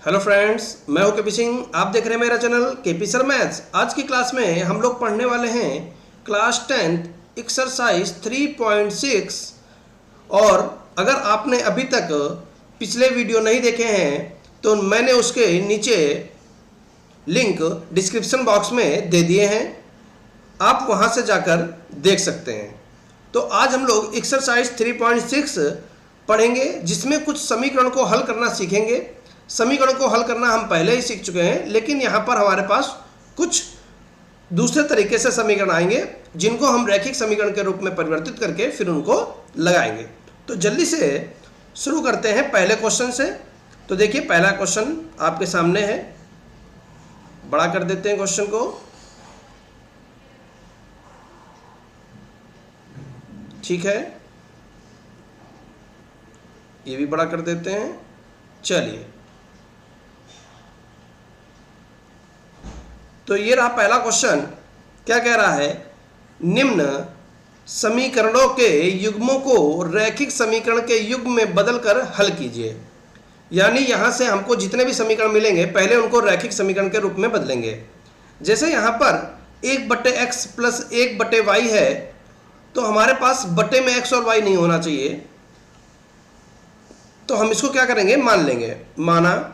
Hello friends, मैं हूं KP Singh. आप देख रहे हैं मेरा चैनल केपी सर मैथ्स। आज की क्लास में हम लोग पढ़ने वाले हैं क्लास 10th एक्सरसाइज 3.6। और अगर आपने अभी तक पिछले वीडियो नहीं देखे हैं तो मैंने उसके नीचे लिंक डिस्क्रिप्शन बॉक्स में दे दिए हैं, आप वहां से जाकर देख सकते हैं। तो आज हम लोग एक्सरसाइज 3.6 पढ़ेंगे, जिसमें कुछ समीकरण को हल करना सीखेंगे। समीकरण को हल करना हम पहले ही सीख चुके हैं, लेकिन यहाँ पर हमारे पास कुछ दूसरे तरीके से समीकरण आएंगे जिनको हम रैखिक समीकरण के रूप में परिवर्तित करके फिर उनको लगाएंगे। तो जल्दी से शुरू करते हैं पहले क्वेश्चन से। तो देखिए, पहला क्वेश्चन आपके सामने है। बड़ा कर देते हैं क्वेश्चन को। ठीक है, ये भी बड़ा कर देते हैं। चलिए, तो ये रहा पहला क्वेश्चन। क्या कह रहा है? निम्न समीकरणों के युग्मों को रैखिक समीकरण के युग्म में बदलकर हल कीजिए। यानी यहां से हमको जितने भी समीकरण मिलेंगे पहले उनको रैखिक समीकरण के रूप में बदलेंगे। जैसे यहां पर 1/x प्लस 1/y है, तो हमारे पास बटे में x और y नहीं होना चाहिए। तो हम इसको क्या करेंगे, मान लेंगे। माना,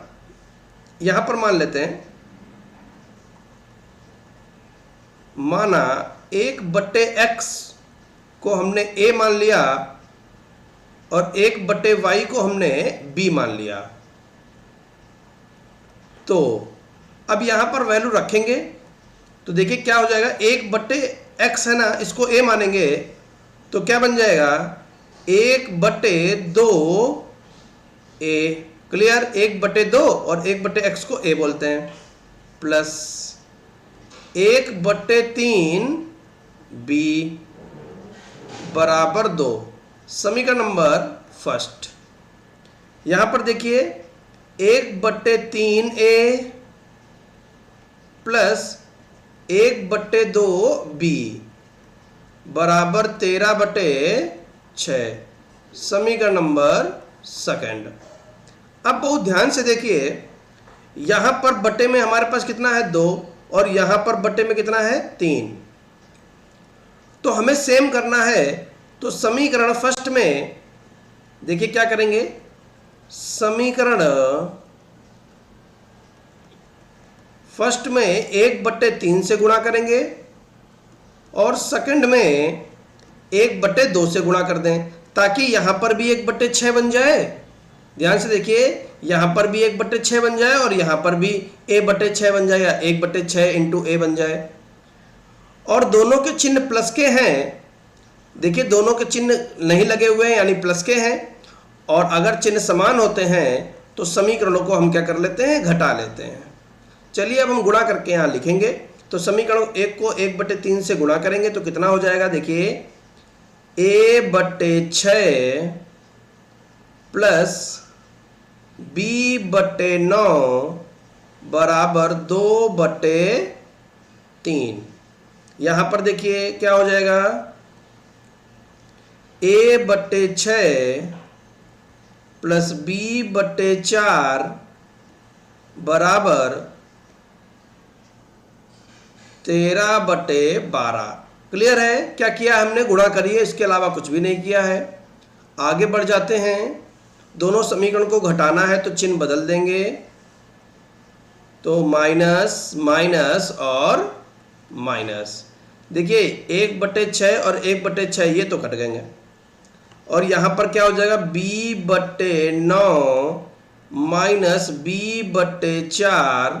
यहां पर मान लेते हैं, माना 1/x को हमने a मान लिया और 1/y को हमने b मान लिया। तो अब यहां पर वैल्यू रखेंगे तो देखिए क्या हो जाएगा। 1/x है ना, इसको a मानेंगे तो क्या बन जाएगा, 1/2a। क्लियर? 1/2 और 1/x को a बोलते हैं, प्लस 1/3 b बराबर 2। समीकरण नंबर फर्स्ट। यहां पर देखिए 1/3a प्लस 1/2b बराबर 13/6। समीकरण नंबर सेकंड। अब बहुत ध्यान से देखिए, यहां पर बटे में हमारे पास कितना है, 2, और यहां पर बटे में कितना है, 3। तो हमें सेम करना है। तो समीकरण फर्स्ट में देखिए क्या करेंगे, समीकरण फर्स्ट में 1/3 से गुणा करेंगे और सेकंड में 1/2 से गुणा कर दें, ताकि यहां पर भी 1/6 बन जाए। ध्यान से देखिए, यहां पर भी 1/6 बन जाए और यहां पर भी a/6 बन जाएगा, 1/6 इंटू a बन जाए। और दोनों के चिन्ह प्लस के हैं। देखिए, दोनों के चिन्ह नहीं लगे हुए हैं, यानी प्लस के हैं। और अगर चिन्ह समान होते हैं तो समीकरणों को हम क्या कर लेते हैं, घटा लेते हैं। चलिए, अब हम गुणा करके यहां लिखेंगे। तो समीकरण 1 को 1/3 से गुणा करेंगे तो कितना हो जाएगा, देखिए a/6 प्लस b/9 बराबर 2/3। यहां पर देखिए क्या हो जाएगा, a/6 प्लस b/4 बराबर 13/12। क्लियर है? क्या किया हमने, गुणा करिए, इसके अलावा कुछ भी नहीं किया है। आगे बढ़ जाते हैं। दोनों समीकरण को घटाना है तो चिन्ह बदल देंगे। तो माइनस माइनस और माइनस। देखिए 1/6 और 1/6 ये तो कट गएंगे। और यहां पर क्या हो जाएगा, b/9 माइनस b/4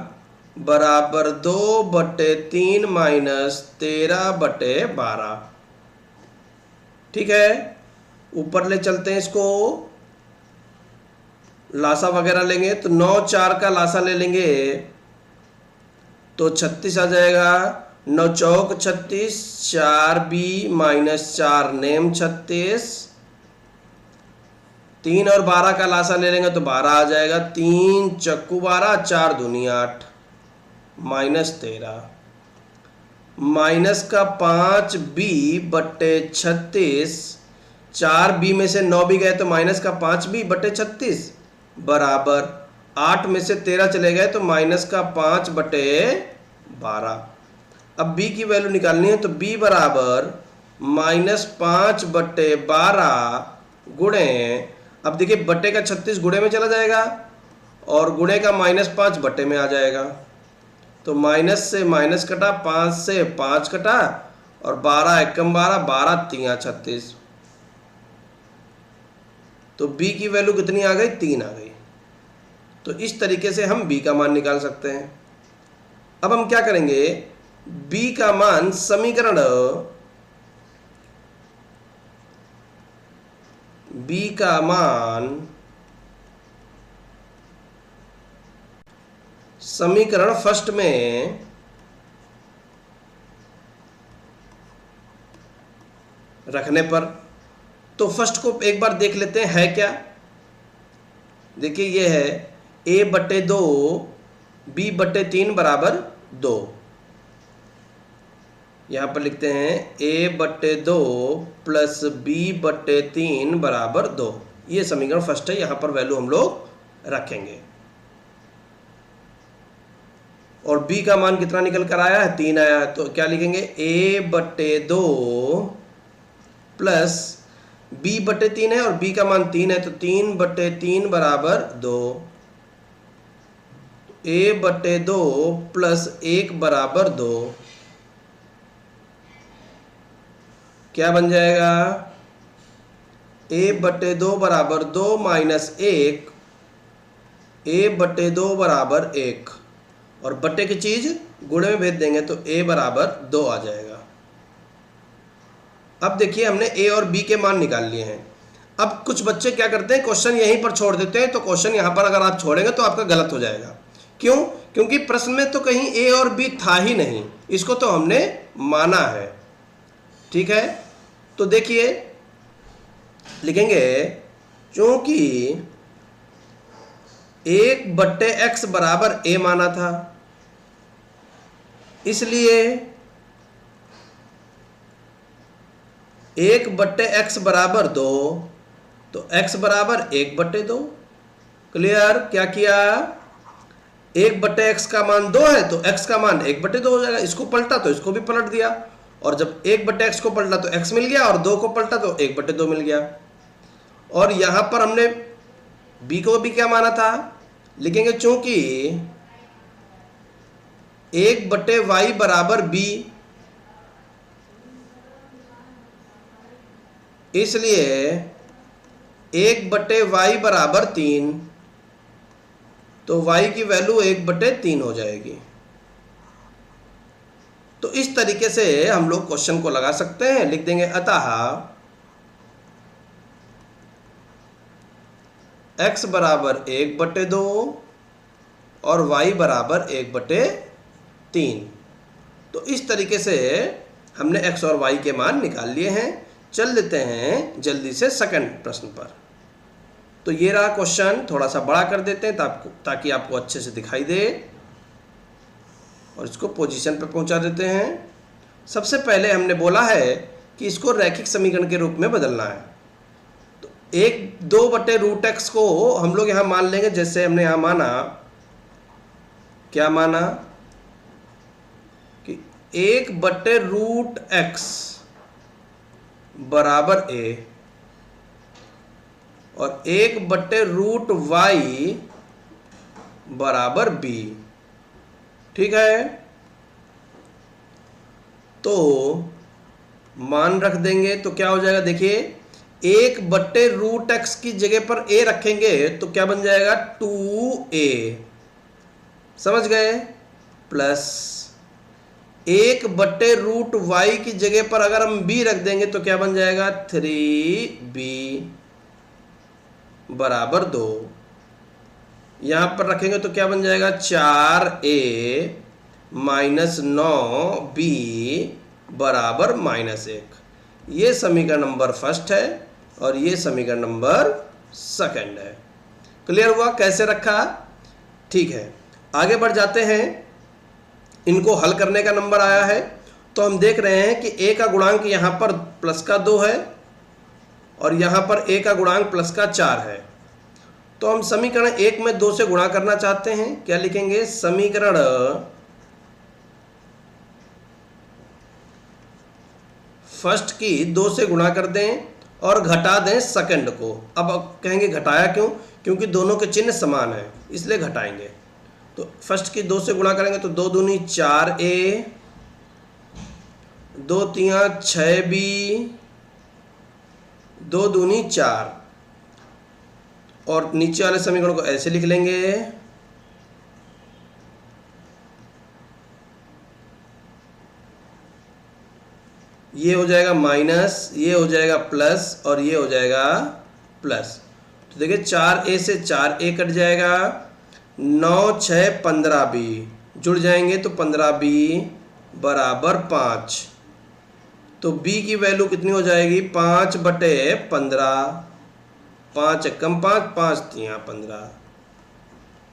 बराबर 2/3 माइनस 13/12। ठीक है, ऊपर ले चलते हैं इसको। लासा वगैरह लेंगे तो 9 4 का लासा ले लेंगे तो 36 आ जाएगा। 9 चौक 36, 4b माइनस 4 नेम 36। 3 और 12 का लासा ले लेंगे तो 12 आ जाएगा। 3 चक्कू 12, 4 दूनी 8 माइनस 13। माइनस का 5b/36, 4b में से 9 भी गए तो माइनस का 5b/36 बराबर 8 में से 13 चले गए तो -5/12। अब b की वैल्यू निकालनी है तो b बराबर -5/12 गुणे, अब देखिए बट्टे का 36 गुणे में चला जाएगा और गुणे का -5 बट्टे में आ जाएगा, तो माइनस से माइनस कटा, 5 से 5 कटा और 12 एकम 12, 12 3 36, तो b की वैल्यू कितनी आ गई? 3 आ गई। तो इस तरीके से हम b का मान निकाल सकते हैं। अब हम क्या करेंगे, b का मान समीकरण फर्स्ट में रखने पर, तो फर्स्ट को एक बार देख लेते हैं है क्या। देखिए ये है a/2 b/3 बराबर 2। यहां पर लिखते हैं a/2 प्लस b/3 बराबर 2। ये समीकरण फर्स्ट है, यहां पर वैल्यू हम लोग रखेंगे। और b का मान कितना निकल कर आया है? 3 आया है, तो क्या लिखेंगे a/2 प्लस b/3 है और b का मान 3 है तो 3/3 बराबर 2। a/2 प्लस 1 बराबर 2 क्या बन जाएगा? a/2 बराबर 2 माइनस 1, a/2 बराबर 1 और बट्टे की चीज गुणे में भेज देंगे तो a बराबर 2 आ जाएगा। अब देखिए हमने a और b के मान निकाल लिए हैं। अब कुछ बच्चे क्या करते हैं, क्वेश्चन यहीं पर छोड़ देते हैं, तो क्वेश्चन यहां पर अगर आप छोड़ेंगे तो आपका गलत हो जाएगा। क्यों? क्योंकि प्रश्न में तो कहीं a और b था ही नहीं, इसको तो हमने माना है। ठीक है, तो देखिए लिखेंगे क्योंकि 1/x बराबर a माना था, इसलिए 1/x बराबर 2, तो x बराबर 1/2। क्लियर? क्या किया? 1/x का मान 2 है तो x का मान 1/2 हो जाएगा। इसको पलटा तो इसको भी पलट दिया, और जब 1/x को पलटा तो x मिल गया और 2 को पलटा तो 1/2 मिल गया। और यहां पर हमने b को भी क्या माना था, लिखेंगे चूंकि 1/y बराबर b, इसलिए 1/y बराबर 3, तो y की वैल्यू 1/3 हो जाएगी। तो इस तरीके से हम लोग क्वेश्चन को लगा सकते हैं। लिख देंगे अतः x बराबर 1/2 और y बराबर 1/3। तो इस तरीके से हमने x और y के मान निकाल लिए हैं। चल लेते हैं जल्दी से सेकंड प्रश्न पर। तो ये रहा क्वेश्चन, थोड़ा सा बड़ा कर देते हैं ताकि आपको अच्छे से दिखाई दे, और इसको पोजीशन पे पहुंचा देते हैं। सबसे पहले हमने बोला है कि इसको रैखिक समीकरण के रूप में बदलना है। तो 1/2/√x को हम लोग यहां मान लेंगे, जैसे हमने यहां माना, क्या माना कि 1/√x बराबर a और 1/√y बराबर b। ठीक है, तो मान रख देंगे तो क्या हो जाएगा, देखिए 1/√x की जगह पर a रखेंगे तो क्या बन जाएगा 2a, समझ गए, प्लस 1/√y की जगह पर अगर हम b रख देंगे तो क्या बन जाएगा 3b बराबर 2। यहां पर रखेंगे तो क्या बन जाएगा 4a माइनस 9b बराबर -1। ये समीकरण नंबर फर्स्ट है और ये समीकरण नंबर सेकंड है। क्लियर हुआ कैसे रखा? ठीक है, आगे बढ़ जाते हैं। इनको हल करने का नंबर आया है, तो हम देख रहे हैं कि a का गुणांक यहां पर प्लस का 2 है और यहां पर a का गुणांक प्लस का 4 है। तो हम समीकरण 1 में 2 से गुणा करना चाहते हैं। क्या लिखेंगे? समीकरण फर्स्ट की 2 से गुणा कर दें और घटा दें सेकंड को। अब कहेंगे घटाया क्यों? क्योंकि दोनों के चिन्ह समान हैं, इसलिए घटाएंगे। तो फर्स्ट की 2 से गुणा करेंगे तो 2 दूनी 4a, 2 तिया 6b, 2 दूनी 4, और नीचे वाले समीकरण को ऐसे लिख लेंगे, ये हो जाएगा माइनस, ये हो जाएगा प्लस, और ये हो जाएगा प्लस। तो देखिए 4a से 4a कट जाएगा, 9 6 15b जुड़ जाएंगे तो 15b बराबर 5। तो b की वैल्यू कितनी हो जाएगी? 5/15, 5 एकम 5, 5 तिया 15।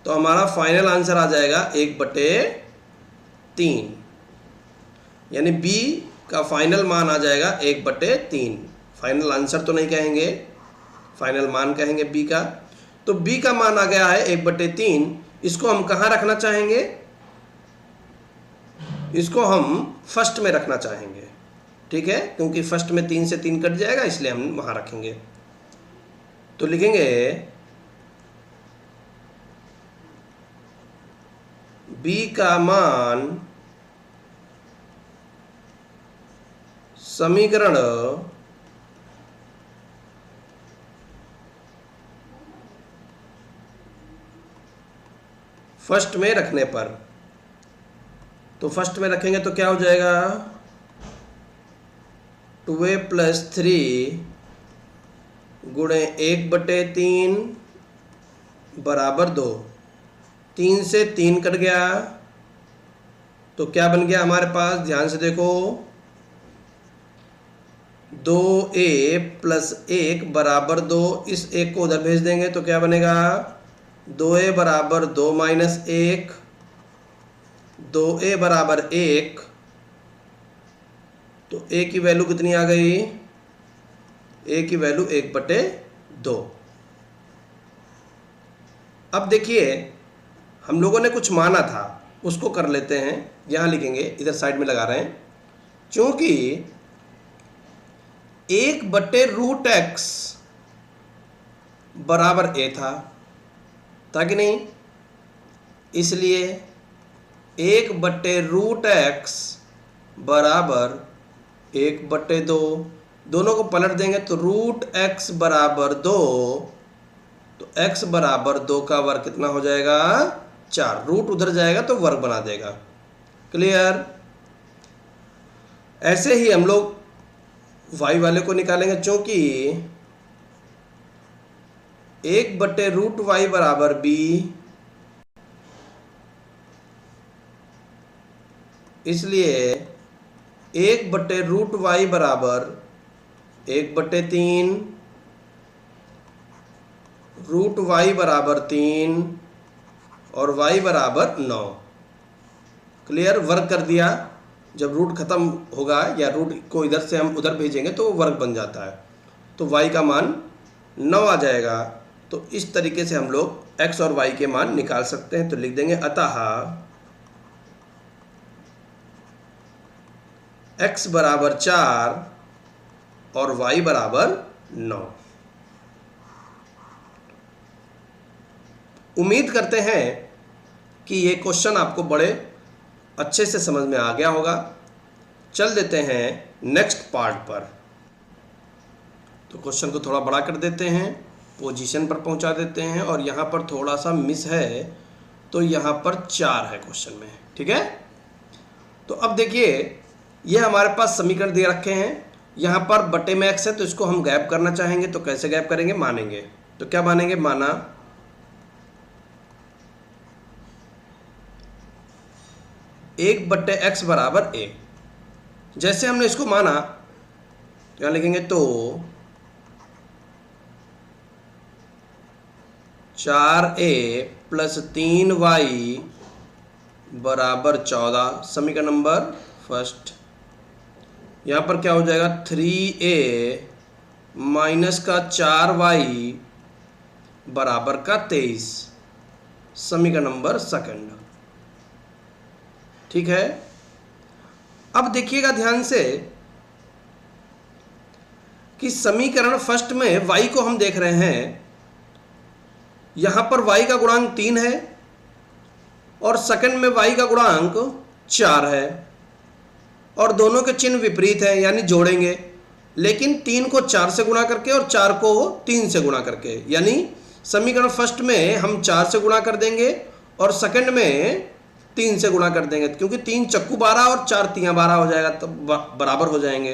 तो हमारा फाइनल आंसर आ जाएगा 1/3, यानी b का फाइनल मान आ जाएगा 1/3। फाइनल आंसर तो नहीं कहेंगे, फाइनल मान कहेंगे b का। तो b का मान आ गया है 1/3। इसको हम कहाँ रखना चाहेंगे? इसको हम फर्स्ट में रखना चाहेंगे, ठीक है, क्योंकि फर्स्ट में 3 से 3 कट जाएगा, इसलिए हम वहाँ रखेंगे। तो लिखेंगे b का मान समीकरण फर्स्ट में रखने पर, तो फर्स्ट में रखेंगे तो क्या हो जाएगा? 2a + 3 गुणे 1/3 बराबर 2। 3 से 3 कट गया तो क्या बन गया हमारे पास? ध्यान से देखो, 2a + 1 बराबर 2। इस 1 को उधर भेज देंगे तो क्या बनेगा? 2a बराबर 2 - 1, 2a बराबर 1। तो a की वैल्यू कितनी आ गई? a की वैल्यू 1/2। अब देखिए हम लोगों ने कुछ माना था, उसको कर लेते हैं। यहाँ लिखेंगे, इधर साइड में लगा रहे हैं, क्योंकि 1/√x बराबर a था कि नहीं, इसलिए 1/√x बराबर 1/2। दोनों को पलट देंगे तो √x बराबर 2, तो x बराबर 2 का वर्ग कितना हो जाएगा? 4। रूट उधर जाएगा तो वर्ग बना देगा। क्लियर? ऐसे ही हम लोग y वाले को निकालेंगे, क्योंकि 1/√y बराबर b, इसलिए 1/√y बराबर 1/3, √y बराबर 3 और y बराबर 9। क्लियर? वर्ग कर दिया। जब रूट खत्म होगा या रूट को इधर से हम उधर भेजेंगे तो वो वर्ग बन जाता है, तो y का मान 9 आ जाएगा। तो इस तरीके से हम लोग x और y के मान निकाल सकते हैं। तो लिख देंगे अतः x बराबर 4 और y बराबर 9। उम्मीद करते हैं कि ये क्वेश्चन आपको बड़े अच्छे से समझ में आ गया होगा। चल देते हैं नेक्स्ट पार्ट पर। तो क्वेश्चन को थोड़ा बड़ा कर देते हैं, पोजीशन पर पहुंचा देते हैं, और यहाँ पर थोड़ा सा मिस है, तो यहाँ पर 4 है क्वेश्चन में, ठीक है। तो अब देखिए, ये हमारे पास समीकरण दे रखे हैं, यहाँ पर बटे में x है, तो इसको हम गैप करना चाहेंगे। तो कैसे गैप करेंगे? मानेंगे। तो क्या मानेंगे? माना 1/x बराबर a। जैसे हमने इसको माना, क्या लिखेंगे? तो 4a + 3y बराबर 14, समीकरण नंबर फर्स्ट। यहाँ पर क्या हो जाएगा? 3a - का 4y बराबर का 23, समीकरण नंबर सेकंड। ठीक है, अब देखिएगा ध्यान से कि समीकरण फर्स्ट में y को हम देख रहे हैं, यहां पर y का गुणांक 3 है और सेकंड में y का गुणांक 4 है और दोनों के चिन्ह विपरीत हैं, यानी जोड़ेंगे, लेकिन 3 को 4 से गुणा करके और 4 को 3 से गुणा करके, यानी समीकरण फर्स्ट में हम 4 से गुणा कर देंगे और सेकंड में 3 से गुणा कर देंगे, क्योंकि 3 चक्कू 12 और 4 तियां 12 हो जाएगा, तो बराबर हो जाएंगे।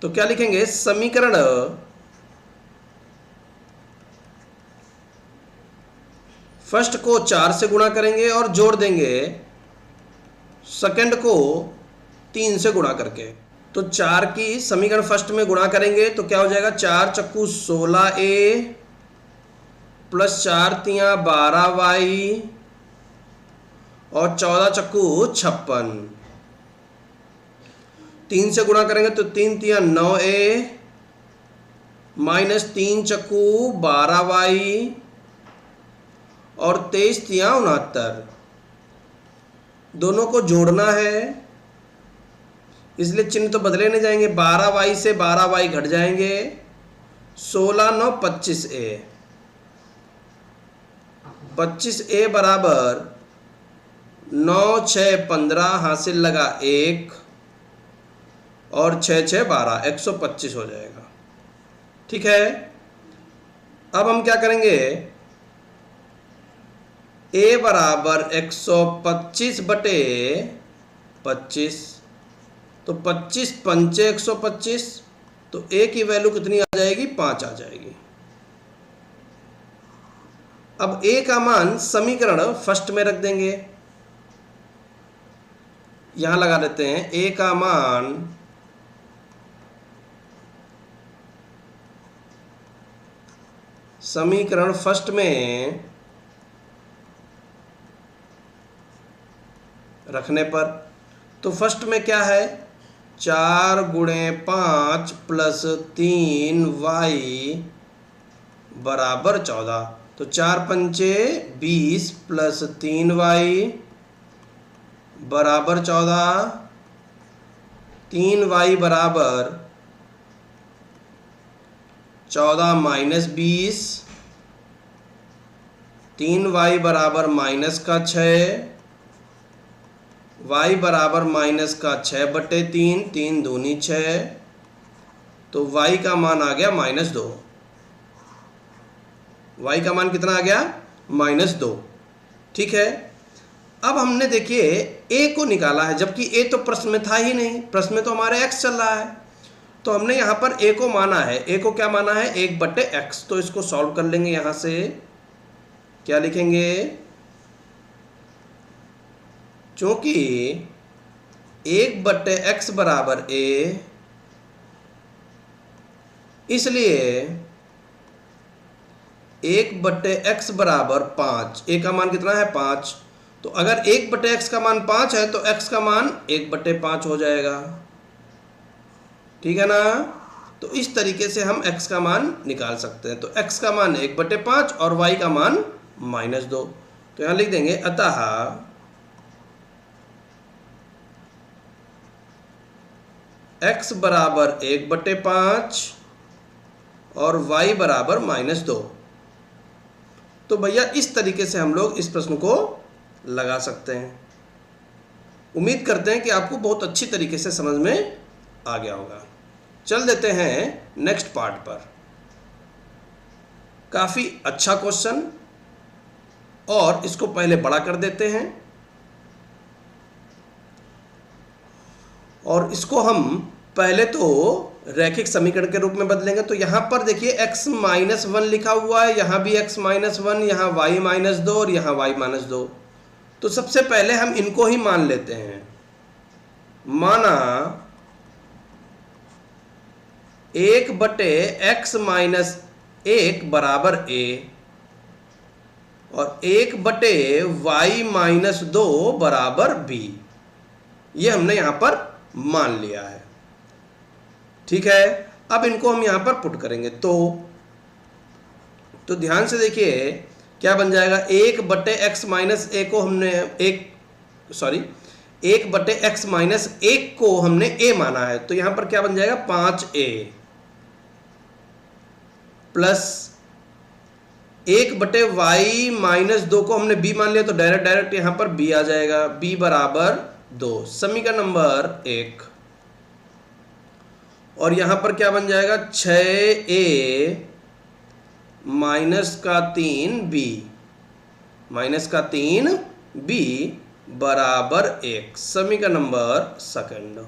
तो क्या लिखेंगे, समीकरण फर्स्ट को 4 से गुणा करेंगे और जोड़ देंगे सेकंड को 3 से गुणा करके। तो 4 की समीकरण फर्स्ट में गुणा करेंगे तो क्या हो जाएगा, 4 चक्कू 16a प्लस 4 तियां 12y और 14 चक्कू 56। 3 से गुणा करेंगे तो 3 तियां 9a माइनस 3 चक्कू 12y और 23 तियां 69। दोनों को जोड़ना है, इसलिए चिन्ह तो बदले नहीं जाएंगे, 12y से 12y घट जाएंगे, 16 9 25a, 25a बराबर 9 6 15, हासिल लगा 1 और 6 6 12, 125 हो जाएगा। ठीक है, अब हम क्या करेंगे, a बराबर 125 बटे 25, तो 25 पंचे 125, तो a की वैल्यू कितनी आ जाएगी, 5 आ जाएगी। अब a का मान समीकरण फर्स्ट में रख देंगे, यहां लगा देते हैं a का मान समीकरण फर्स्ट में रखने पर, तो फर्स्ट में क्या है, 4 गुणे 5 प्लस 3y बराबर 14, तो 4 पंचे 20 प्लस 3y बराबर 14, 3y बराबर 14 माइनस 20, 3y बराबर माइनस का 6, y बराबर माइनस का 6 बटे 3, 3 दूनी 6, तो y का मान आ गया -2। y का मान कितना आ गया, -2। ठीक है, अब हमने देखिए a को निकाला है, जबकि a तो प्रश्न में था ही नहीं, प्रश्न में तो हमारे x चल रहा है, तो हमने यहाँ पर a को माना है। a को क्या माना है, 1 बटे x, तो इसको सॉल्व कर लेंगे। यहाँ से क्या लिखेंगे, चूंकि 1 बटे x बराबर a, इसलिए 1 बटे x बराबर 5, a का मान कितना है 5, तो अगर 1 बटे x का मान 5 है तो x का मान 1 बटे 5 हो जाएगा। ठीक है ना, तो इस तरीके से हम x का मान निकाल सकते हैं। तो x का मान 1 बटे 5 और y का मान -2, तो यहाँ लिख देंगे अतः x बराबर 1 बटे 5 और y बराबर -2। तो भैया इस तरीके से हम लोग इस प्रश्न को लगा सकते हैं। उम्मीद करते हैं कि आपको बहुत अच्छी तरीके से समझ में आ गया होगा। चल देते हैं नेक्स्ट पार्ट पर। काफ़ी अच्छा क्वेश्चन, और इसको पहले बड़ा कर देते हैं और इसको हम पहले तो रैखिक समीकरण के रूप में बदलेंगे। तो यहाँ पर देखिए x -1 लिखा हुआ है, यहाँ भी x -1, यहाँ y -2 और यहाँ y -2। तो सबसे पहले हम इनको ही मान लेते हैं। माना 1 बटे x -1 बराबर a और 1 बटे y -2 बराबर b, ये हमने यहाँ पर मान लिया है। ठीक है, अब इनको हम यहाँ पर पुट करेंगे। तो तो ध्यान से देखिए क्या बन जाएगा, 1/x माइनस ए को हमने 1/x माइनस 1 को हमने a माना है, तो यहां पर क्या बन जाएगा 5a प्लस 1/y माइनस 2 को हमने b मान लिया, तो डायरेक्ट यहां पर b आ जाएगा, b बराबर 2, समीकरण नंबर 1। और यहां पर क्या बन जाएगा 6a माइनस का 3b बराबर 1, समीकरण नंबर 2।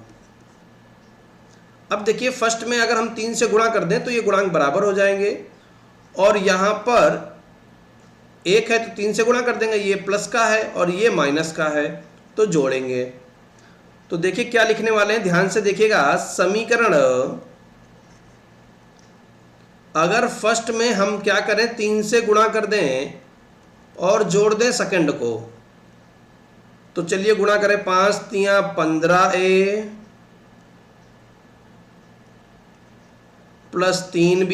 अब देखिए फर्स्ट में अगर हम 3 से गुणा कर दें तो ये गुणांक बराबर हो जाएंगे, और यहां पर 1 है तो 3 से गुणा कर देंगे, ये प्लस का है और ये माइनस का है, तो जोड़ेंगे। तो देखिए क्या लिखने वाले हैं, ध्यान से देखिएगा। समीकरण अगर फर्स्ट में हम क्या करें 3 से गुणा कर दें और जोड़ दें सेकंड को, तो चलिए गुणा करें, 5 तियां 15a प्लस 3b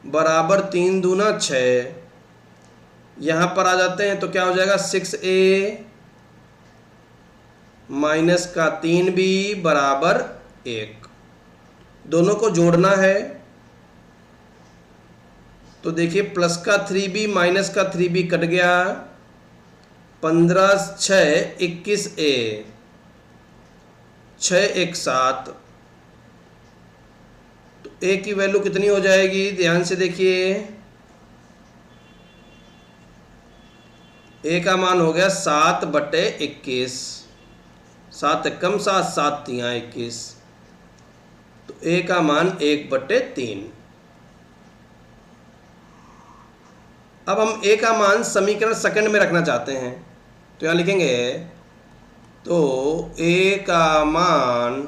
बराबर 3 दूना 6। यहां पर आ जाते हैं तो क्या हो जाएगा 6a माइनस का 3b बराबर 1। दोनों को जोड़ना है, तो देखिए प्लस का 3b माइनस का 3b कट गया, 15 6 21a, 6 1 7, तो a की वैल्यू कितनी हो जाएगी, ध्यान से देखिए। a का मान हो गया 7/21, 7 एकम 7, 7 तियां 21, तो a का मान 1/3। अब हम a का मान समीकरण सेकंड में रखना चाहते हैं, तो यहां लिखेंगे, तो a का मान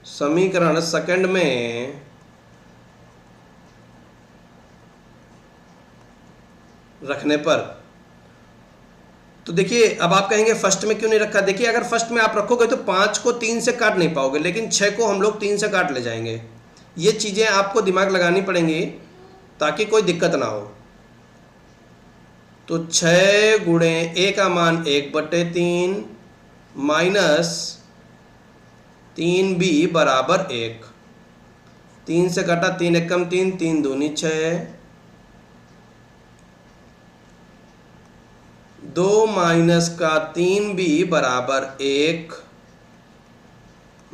समीकरण सेकंड में रखने पर, तो देखिए अब आप कहेंगे फर्स्ट में क्यों नहीं रखा। देखिए अगर फर्स्ट में आप रखोगे तो 5 को 3 से काट नहीं पाओगे, लेकिन 6 को हम लोग 3 से काट ले जाएंगे। ये चीज़ें आपको दिमाग लगानी पड़ेंगी ताकि कोई दिक्कत ना हो। तो 6 गुणे a का मान 1/3 माइनस 3b बराबर 1, 3 से काटा 3 एकम 3, 3 दूनी 6, 2 माइनस का 3b बराबर 1,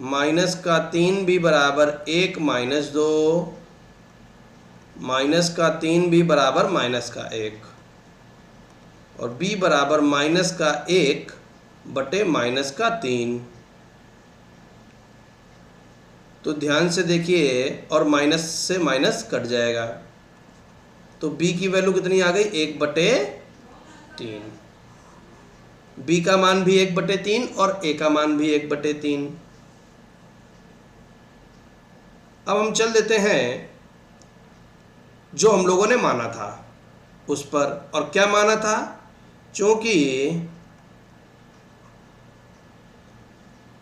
माइनस का 3b बराबर 1 माइनस 2, माइनस का 3b बराबर माइनस का 1, और b बराबर माइनस का 1 बटे माइनस का 3। तो ध्यान से देखिए, और माइनस से माइनस कट जाएगा, तो b की वैल्यू कितनी आ गई 1/3। b का मान भी 1/3 और a का मान भी 1/3। अब हम चल देते हैं जो हम लोगों ने माना था उस पर। और क्या माना था, चूंकि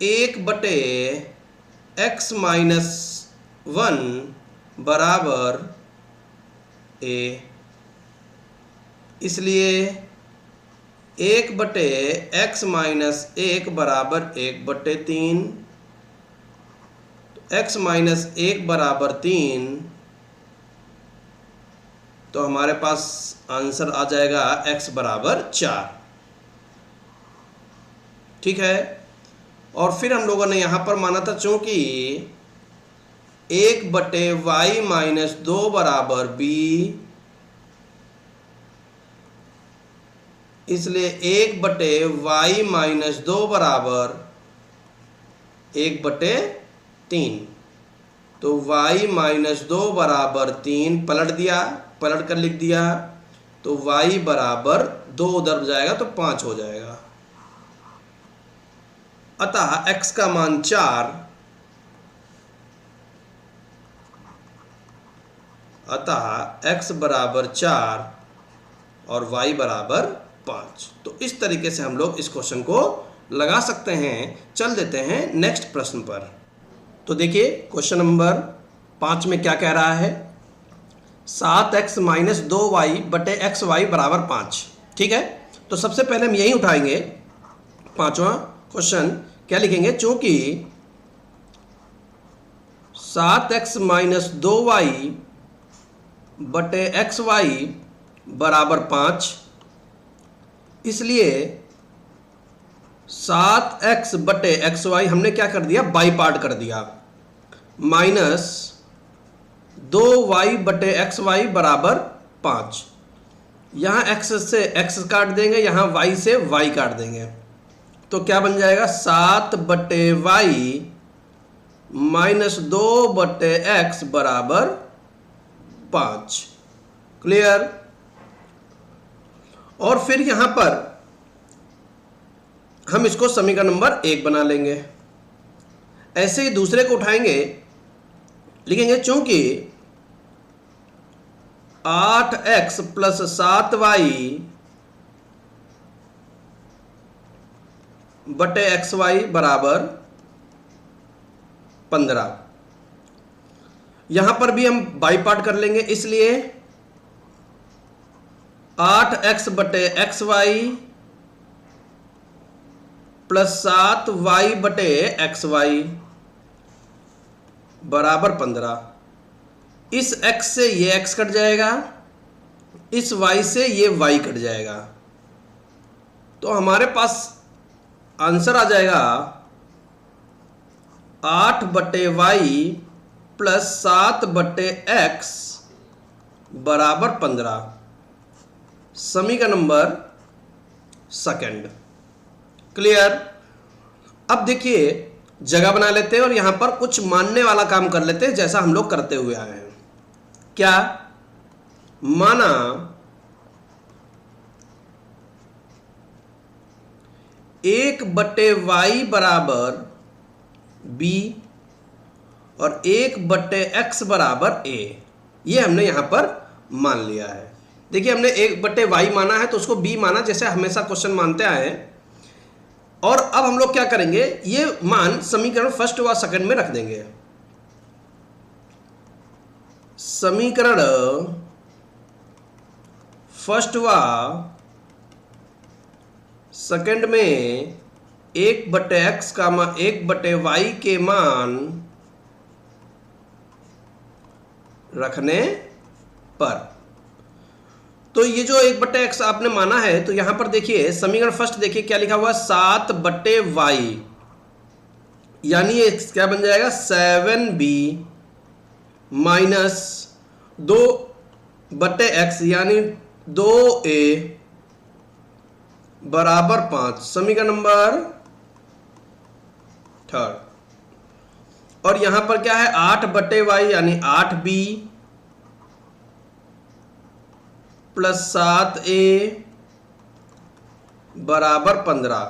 1/x माइनस 1 बराबर a, इसलिए 1/x माइनस 1 बराबर 1/3, तो x माइनस 1 बराबर 3, तो हमारे पास आंसर आ जाएगा x बराबर 4। ठीक है। और फिर हम लोगों ने यहां पर माना था चूंकि 1/y माइनस 2 बराबर b, इसलिए 1/y माइनस 2 बराबर 1/3, तो y माइनस 2 बराबर 3 पलट दिया, पलट कर लिख दिया, तो y बराबर 2 उधर जाएगा तो 5 हो जाएगा। अतः x का मान 4, अतः x बराबर 4 और y बराबर 5। तो इस तरीके से हम लोग इस क्वेश्चन को लगा सकते हैं। चल देते हैं नेक्स्ट प्रश्न पर। तो देखिए क्वेश्चन नंबर 5 में क्या कह रहा है, 7x माइनस 2y बटे एक्स वाई बराबर 5। ठीक है, तो सबसे पहले हम यही उठाएंगे, पांचवा क्वेश्चन क्या लिखेंगे, चूंकि 7x माइनस 2y बटे एक्स वाई बराबर 5, इसलिए 7x बटे एक्स वाई हमने क्या कर दिया, बाई पार्ट कर दिया, माइनस 2y बटे एक्स वाई बराबर 5। यहाँ x से x काट देंगे, यहाँ y से y काट देंगे, तो क्या बन जाएगा, 7 बटे y माइनस 2 बटे x बराबर 5। क्लियर। और फिर यहां पर हम इसको समीकरण नंबर 1 बना लेंगे। ऐसे ही दूसरे को उठाएंगे, लिखेंगे चूंकि 8x प्लस 7y बटे एक्स वाई बराबर 15। यहां पर भी हम बाई पार्ट कर लेंगे, इसलिए 8x बटे एक्स वाई प्लस 7y बटे एक्स वाई बराबर 15। इस x से ये x कट जाएगा, इस y से ये y कट जाएगा, तो हमारे पास आंसर आ जाएगा 8 बटे वाई प्लस 7 बटे एक्स बराबर 15। समीकरण नंबर 2। क्लियर। अब देखिए जगह बना लेते हैं और यहां पर कुछ मानने वाला काम कर लेते हैं, जैसा हम लोग करते हुए आए हैं। क्या माना 1 बटे वाई बराबर b और 1 बटे x बराबर a, ये हमने यहां पर मान लिया है। देखिए हमने 1 बटे वाई माना है तो उसको b माना, जैसे हमेशा क्वेश्चन मानते आए हैं। और अब हम लोग क्या करेंगे, ये मान समीकरण फर्स्ट व सेकंड में रख देंगे। समीकरण फर्स्ट व सेकंड में 1 बटे एक्स का 1 बटे वाई के मान रखने पर, तो ये जो 1 बटे एक्स आपने माना है, तो यहां पर देखिए समीकरण फर्स्ट देखिए क्या लिखा हुआ है, 7 बटे वाई, यानी ये क्या बन जाएगा 7b माइनस 2 बटे एक्स यानी 2a बराबर 5। समीकरण नंबर 3। और यहां पर क्या है, 8 बटे वाई यानी 8b प्लस 7a बराबर 15।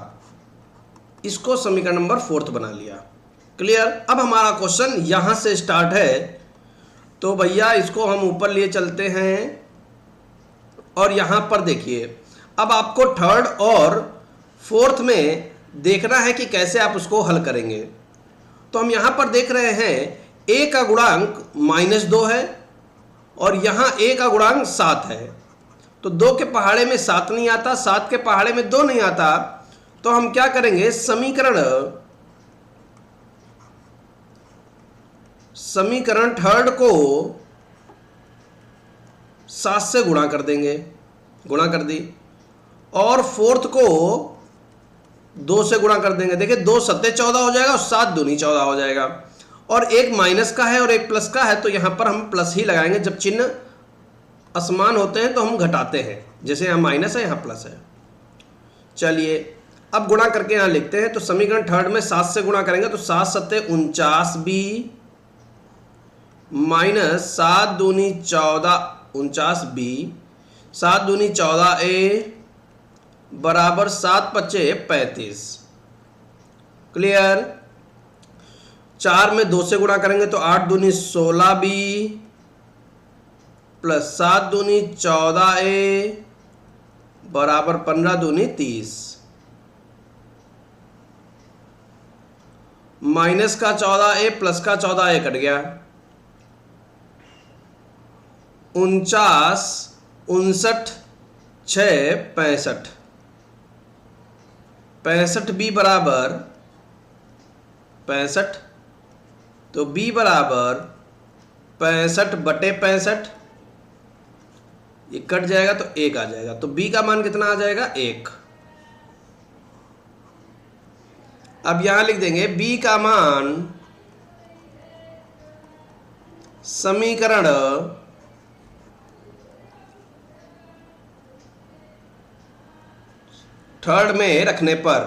इसको समीकरण नंबर 4 बना लिया। क्लियर। अब हमारा क्वेश्चन यहां से स्टार्ट है, तो भैया इसको हम ऊपर लिए चलते हैं और यहां पर देखिए अब आपको थर्ड और फोर्थ में देखना है कि कैसे आप उसको हल करेंगे। तो हम यहां पर देख रहे हैं a का गुणांक -2 है और यहां a का गुणांक 7 है, तो 2 के पहाड़े में 7 नहीं आता, 7 के पहाड़े में 2 नहीं आता, तो हम क्या करेंगे, समीकरण थर्ड को 7 से गुणा कर देंगे, गुणा कर दी, और फोर्थ को 2 से गुणा कर देंगे। देखिए 2 सत्ते 14 हो जाएगा और 7 दूनी 14 हो जाएगा, और एक माइनस का है और एक प्लस का है, तो यहां पर हम प्लस ही लगाएंगे। जब चिन्ह असमान होते हैं तो हम घटाते हैं, जैसे यहां माइनस है यहां प्लस है। चलिए अब गुणा करके यहां लिखते हैं, तो समीकरण थर्ड में 7 से गुणा करेंगे तो 7 सत्ते 49b माइनस 7 दूनी 14 49b 7 दूनी 14a बराबर 7 पच्चे 35। क्लियर। 4 में 2 से गुणा करेंगे तो 8 दूनी 16b प्लस 7 दूनी 14a बराबर 15 दूनी 30। माइनस का 14a प्लस का 14a कट गया, 49, 59, 6, 65, 65b बराबर 65, तो b बराबर 65/65, ये कट जाएगा तो 1 आ जाएगा, तो b का मान कितना आ जाएगा 1। अब यहां लिख देंगे b का मान समीकरण थर्ड में रखने पर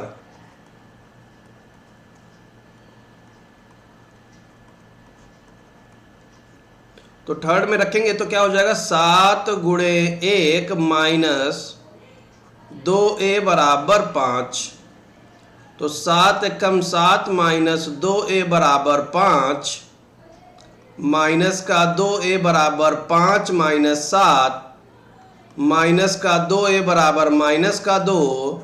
तो थर्ड में रखेंगे तो क्या हो जाएगा 7 गुणे 1 माइनस 2a बराबर 5, तो 7 एकम 7 माइनस 2a बराबर 5, माइनस का 2a बराबर 5 माइनस 7, माइनस का 2a बराबर माइनस का 2,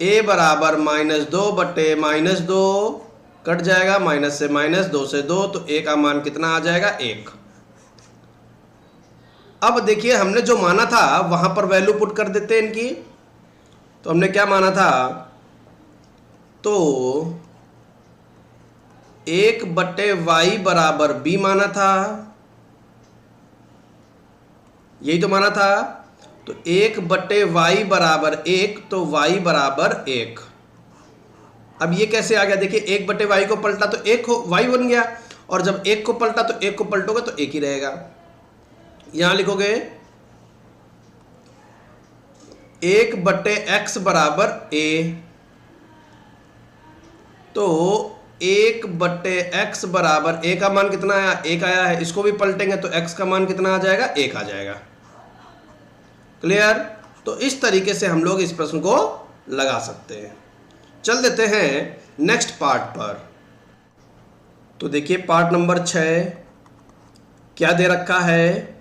a बराबर -2/-2 कट जाएगा, माइनस से माइनस 2 से 2, तो a का मान कितना आ जाएगा 1। अब देखिए हमने जो माना था वहां पर वैल्यू पुट कर देते हैं इनकी। तो हमने क्या माना था, तो 1/y बराबर b माना था, यही तो माना था। तो 1/y बराबर 1, तो y बराबर 1। अब ये कैसे आ गया, देखिए 1/y को पलटा तो 1 y बन गया, और जब 1 को पलटा तो 1 को पलटोगे तो 1 ही रहेगा। यहां लिखोगे 1/x बराबर a, तो 1/x बराबर a का मान कितना आया 1 आया है, इसको भी पलटेंगे तो x का मान कितना आ जाएगा 1 आ जाएगा। क्लियर। तो इस तरीके से हम लोग इस प्रश्न को लगा सकते हैं। चल देते हैं नेक्स्ट पार्ट पर। तो देखिए पार्ट नंबर 6 क्या दे रखा है,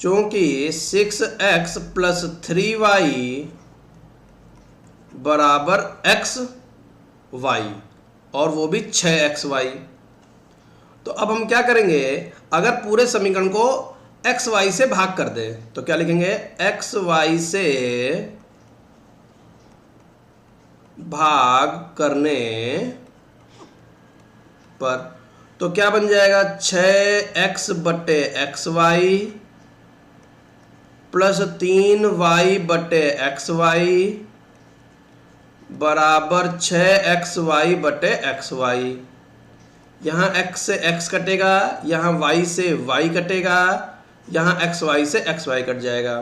चूंकि 6x प्लस 3y बराबर xy और वो भी 6xy, तो अब हम क्या करेंगे, अगर पूरे समीकरण को xy से भाग कर दें तो क्या लिखेंगे, xy से भाग करने पर तो क्या बन जाएगा 6x/xy प्लस 3y/xy बराबर 6xy/xy। यहाँ x से x कटेगा, यहाँ y से y कटेगा, यहाँ xy से xy कट जाएगा,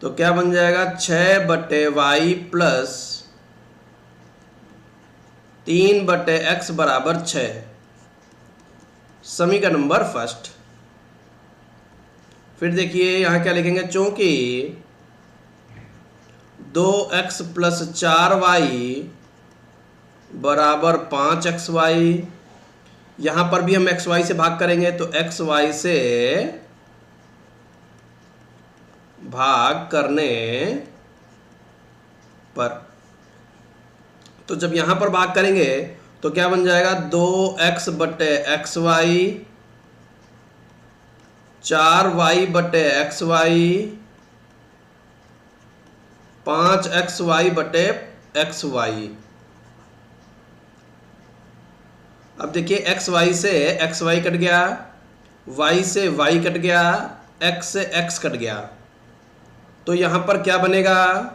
तो क्या बन जाएगा 6/y प्लस 3/x बराबर 6। समीकरण नंबर फर्स्ट। फिर देखिए यहाँ क्या लिखेंगे, चूंकि 2x प्लस 4y बराबर 5xy, यहाँ पर भी हम xy से भाग करेंगे तो xy से भाग करने पर, तो जब यहाँ पर भाग करेंगे तो क्या बन जाएगा 2x/xy 4y/xy 5xy/xy। अब देखिए xy से xy कट गया, y से y कट गया, x से x कट गया, तो यहां पर क्या बनेगा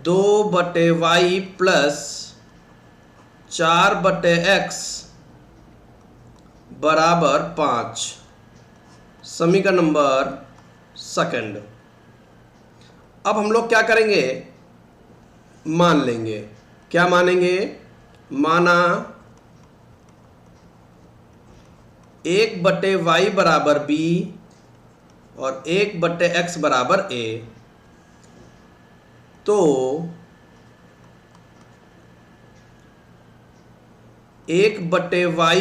2/y प्लस 4/x बराबर 5। समीकरण नंबर सेकंड। अब हम लोग क्या करेंगे, मान लेंगे। क्या मानेंगे, माना 1/y बराबर b और 1/x बराबर a, तो 1/y,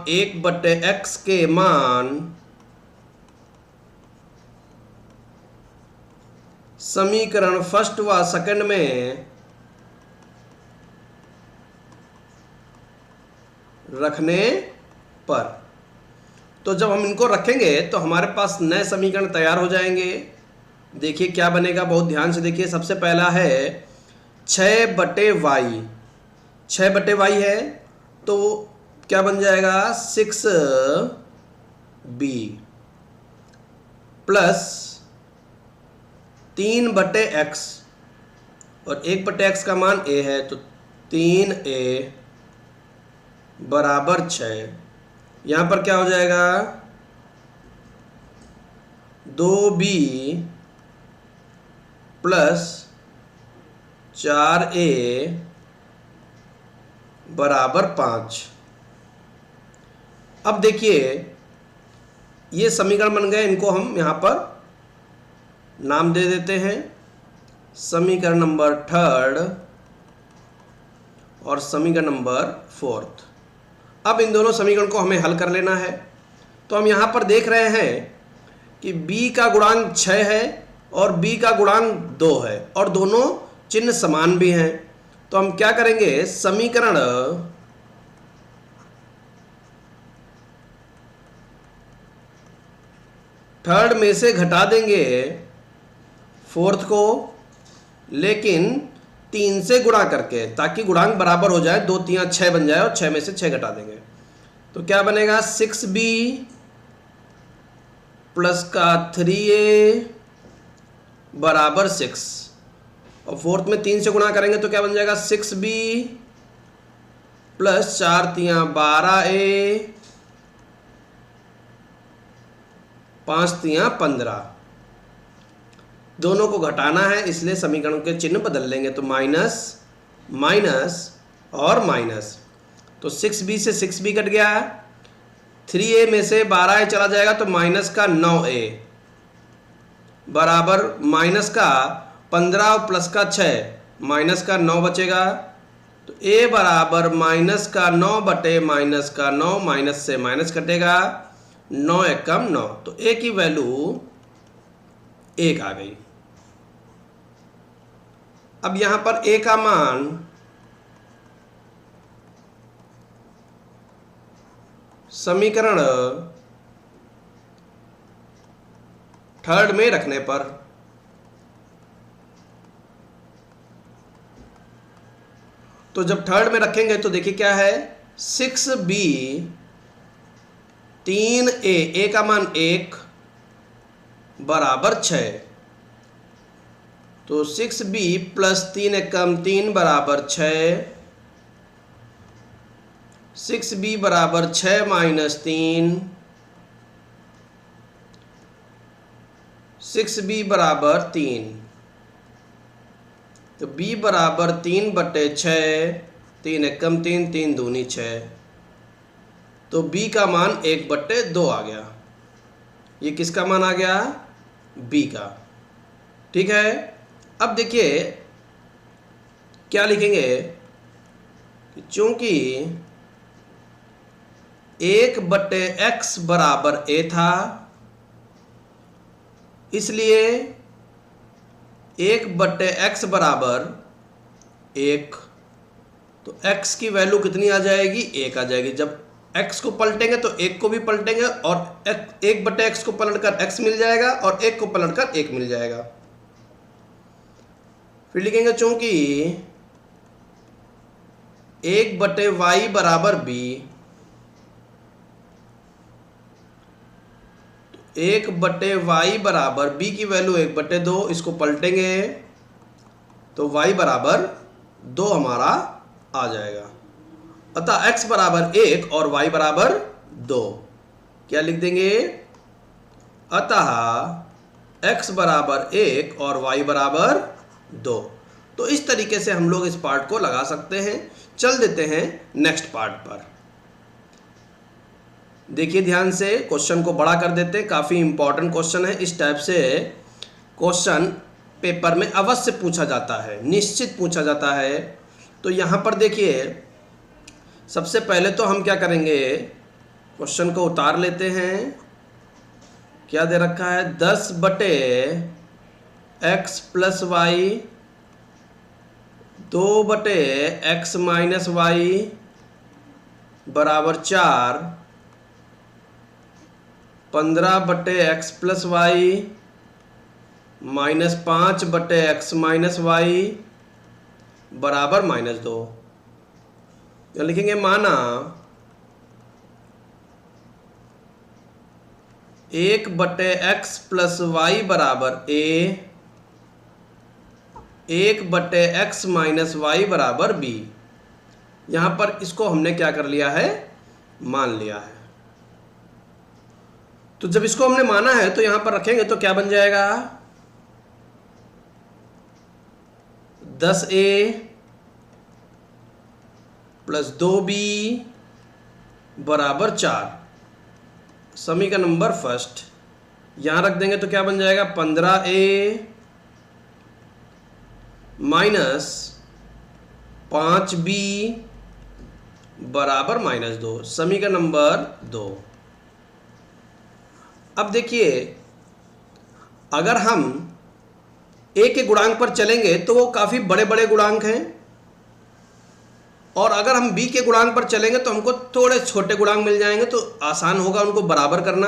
1/x के मान समीकरण फर्स्ट व सेकंड में रखने पर। तो जब हम इनको रखेंगे तो हमारे पास नए समीकरण तैयार हो जाएंगे। देखिए क्या बनेगा, बहुत ध्यान से देखिए। सबसे पहला है 6/y, 6/y है तो क्या बन जाएगा 6b प्लस 3/x, और 1/x का मान a है तो 3a बराबर 6। यहाँ पर क्या हो जाएगा 2b प्लस 4a बराबर 5। अब देखिए ये समीकरण बन गए, इनको हम यहाँ पर नाम दे देते हैं, समीकरण नंबर 3 और समीकरण नंबर 4। अब इन दोनों समीकरण को हमें हल कर लेना है। तो हम यहाँ पर देख रहे हैं कि b का गुणांक 6 है और b का गुणांक 2 है और दोनों चिन्ह समान भी हैं। तो हम क्या करेंगे, समीकरण थर्ड में से घटा देंगे फोर्थ को, लेकिन 3 से गुणा करके, ताकि गुणांक बराबर हो जाए, 2 3 6 बन जाए और 6 में से 6 घटा देंगे। तो क्या बनेगा 6b प्लस का 3a बराबर 6, और फोर्थ में 3 से गुणा करेंगे तो क्या बन जाएगा 6b प्लस 4 3 12a 5 3 15। दोनों को घटाना है इसलिए समीकरण के चिन्ह बदल लेंगे, तो माइनस माइनस और माइनस। तो 6b से 6b कट गया, 3a में से 12a चला जाएगा तो माइनस का 9a बराबर माइनस का 15 और प्लस का 6 माइनस का 9 बचेगा। तो a बराबर माइनस का 9 बटे माइनस का 9, माइनस से माइनस कटेगा, 9 एकम 9, तो a की वैल्यू 1 आ गई। अब यहां पर a का मान समीकरण थर्ड में रखने पर, तो जब थर्ड में रखेंगे तो देखिए क्या है 6b 3a, a का मान 1 बराबर 6, तो 6b प्लस 3 एकम 3 बराबर 6, 6b बराबर 6 माइनस 3, 6b बराबर 3, तो b बराबर 3 बटे 6, 3 एकम 3 3 दूनी 6, तो b का मान 1/2 आ गया। ये किसका मान आ गया, b का। ठीक है, अब देखिए क्या लिखेंगे, चूंकि 1/x बराबर a था, इसलिए 1/x बराबर 1, तो x की वैल्यू कितनी आ जाएगी, 1 आ जाएगी। जब x को पलटेंगे तो 1 को भी पलटेंगे और 1/x को पलटकर x मिल जाएगा और 1 को पलटकर 1 मिल जाएगा। फिर लिखेंगे चूंकि 1/y बराबर b, 1/y बराबर b की वैल्यू 1/2, इसको पलटेंगे तो y बराबर 2 हमारा आ जाएगा। अतः x बराबर 1 और y बराबर 2। क्या लिख देंगे, अतः x बराबर 1 और y बराबर 2। तो इस तरीके से हम लोग इस पार्ट को लगा सकते हैं। चल देते हैं नेक्स्ट पार्ट पर। देखिए ध्यान से, क्वेश्चन को बड़ा कर देते हैं, काफ़ी इंपॉर्टेंट क्वेश्चन है। इस टाइप से क्वेश्चन पेपर में अवश्य पूछा जाता है, निश्चित पूछा जाता है। तो यहाँ पर देखिए सबसे पहले तो हम क्या करेंगे, क्वेश्चन को उतार लेते हैं। क्या दे रखा है, 10/x plus Y 2/x minus Y बराबर 4, 15/x plus Y minus 5/x minus Y बराबर -2। तो लिखेंगे माना 1/x प्लस वाई बराबर a, 1/x माइनस वाई बराबर b। यहां पर इसको हमने क्या कर लिया है, मान लिया है। तो जब इसको हमने माना है तो यहां पर रखेंगे तो क्या बन जाएगा, 10a प्लस 2b बराबर 4। समीकरण नंबर फर्स्ट यहां रख देंगे तो क्या बन जाएगा, 15a माइनस 5b बराबर -2। समीकरण नंबर 2। अब देखिए, अगर हम a के गुणांक पर चलेंगे तो वो काफ़ी बड़े बड़े गुणांक हैं, और अगर हम b के गुणांक पर चलेंगे तो हमको थोड़े छोटे गुणांक मिल जाएंगे, तो आसान होगा उनको बराबर करना।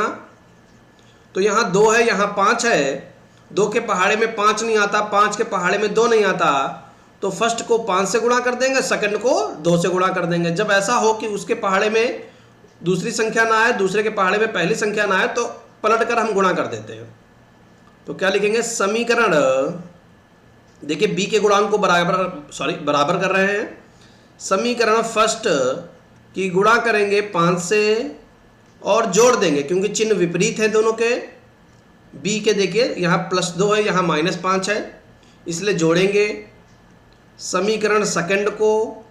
तो यहाँ 2 है, यहाँ 5 है। 2 के पहाड़े में 5 नहीं आता, 5 के पहाड़े में 2 नहीं आता, तो फर्स्ट को 5 से गुणा कर देंगे, सेकंड को 2 से गुणा कर देंगे। जब ऐसा हो कि उसके पहाड़े में दूसरी संख्या ना आए, दूसरे के पहाड़े में पहली संख्या ना आए, तो पलट कर हम गुणा कर देते हैं। तो क्या लिखेंगे, समीकरण, देखिए b के गुणांक को बराबर कर रहे हैं। समीकरण फर्स्ट की गुणा करेंगे 5 से और जोड़ देंगे, क्योंकि चिन्ह विपरीत है दोनों के। b के देखिए यहाँ +2 है, यहाँ -5 है, इसलिए जोड़ेंगे। समीकरण सेकंड को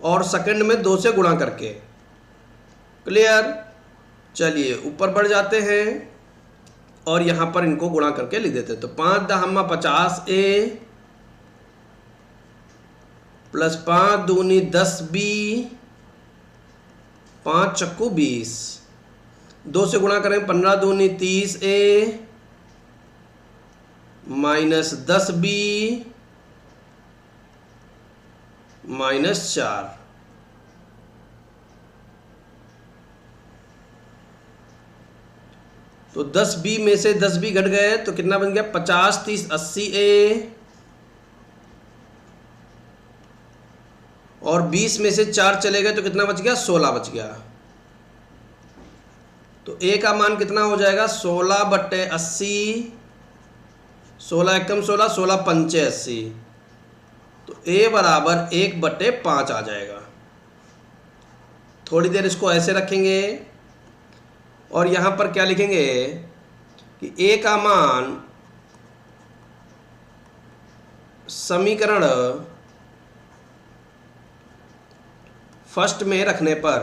और सेकंड में 2 से गुणा करके। क्लियर। चलिए ऊपर बढ़ जाते हैं और यहाँ पर इनको गुणा करके लिख देते हैं। तो 5 दहम्मा 50a प्लस 5 दूनी 10b, 5 चक्कू 20, 2 से गुणा करें 15 दूनी 30a माइनस 10b -4। तो 10b में से 10b घट गए तो कितना बन गया, 50 30 80a, और 20 में से 4 चले गए तो कितना बच गया, 16 बच गया। तो a का मान कितना हो जाएगा, 16/80, 16 एकम 16, 16 पंचे 80। तो a बराबर 1/5 आ जाएगा। थोड़ी देर इसको ऐसे रखेंगे और यहाँ पर क्या लिखेंगे कि a का मान समीकरण फर्स्ट में रखने पर,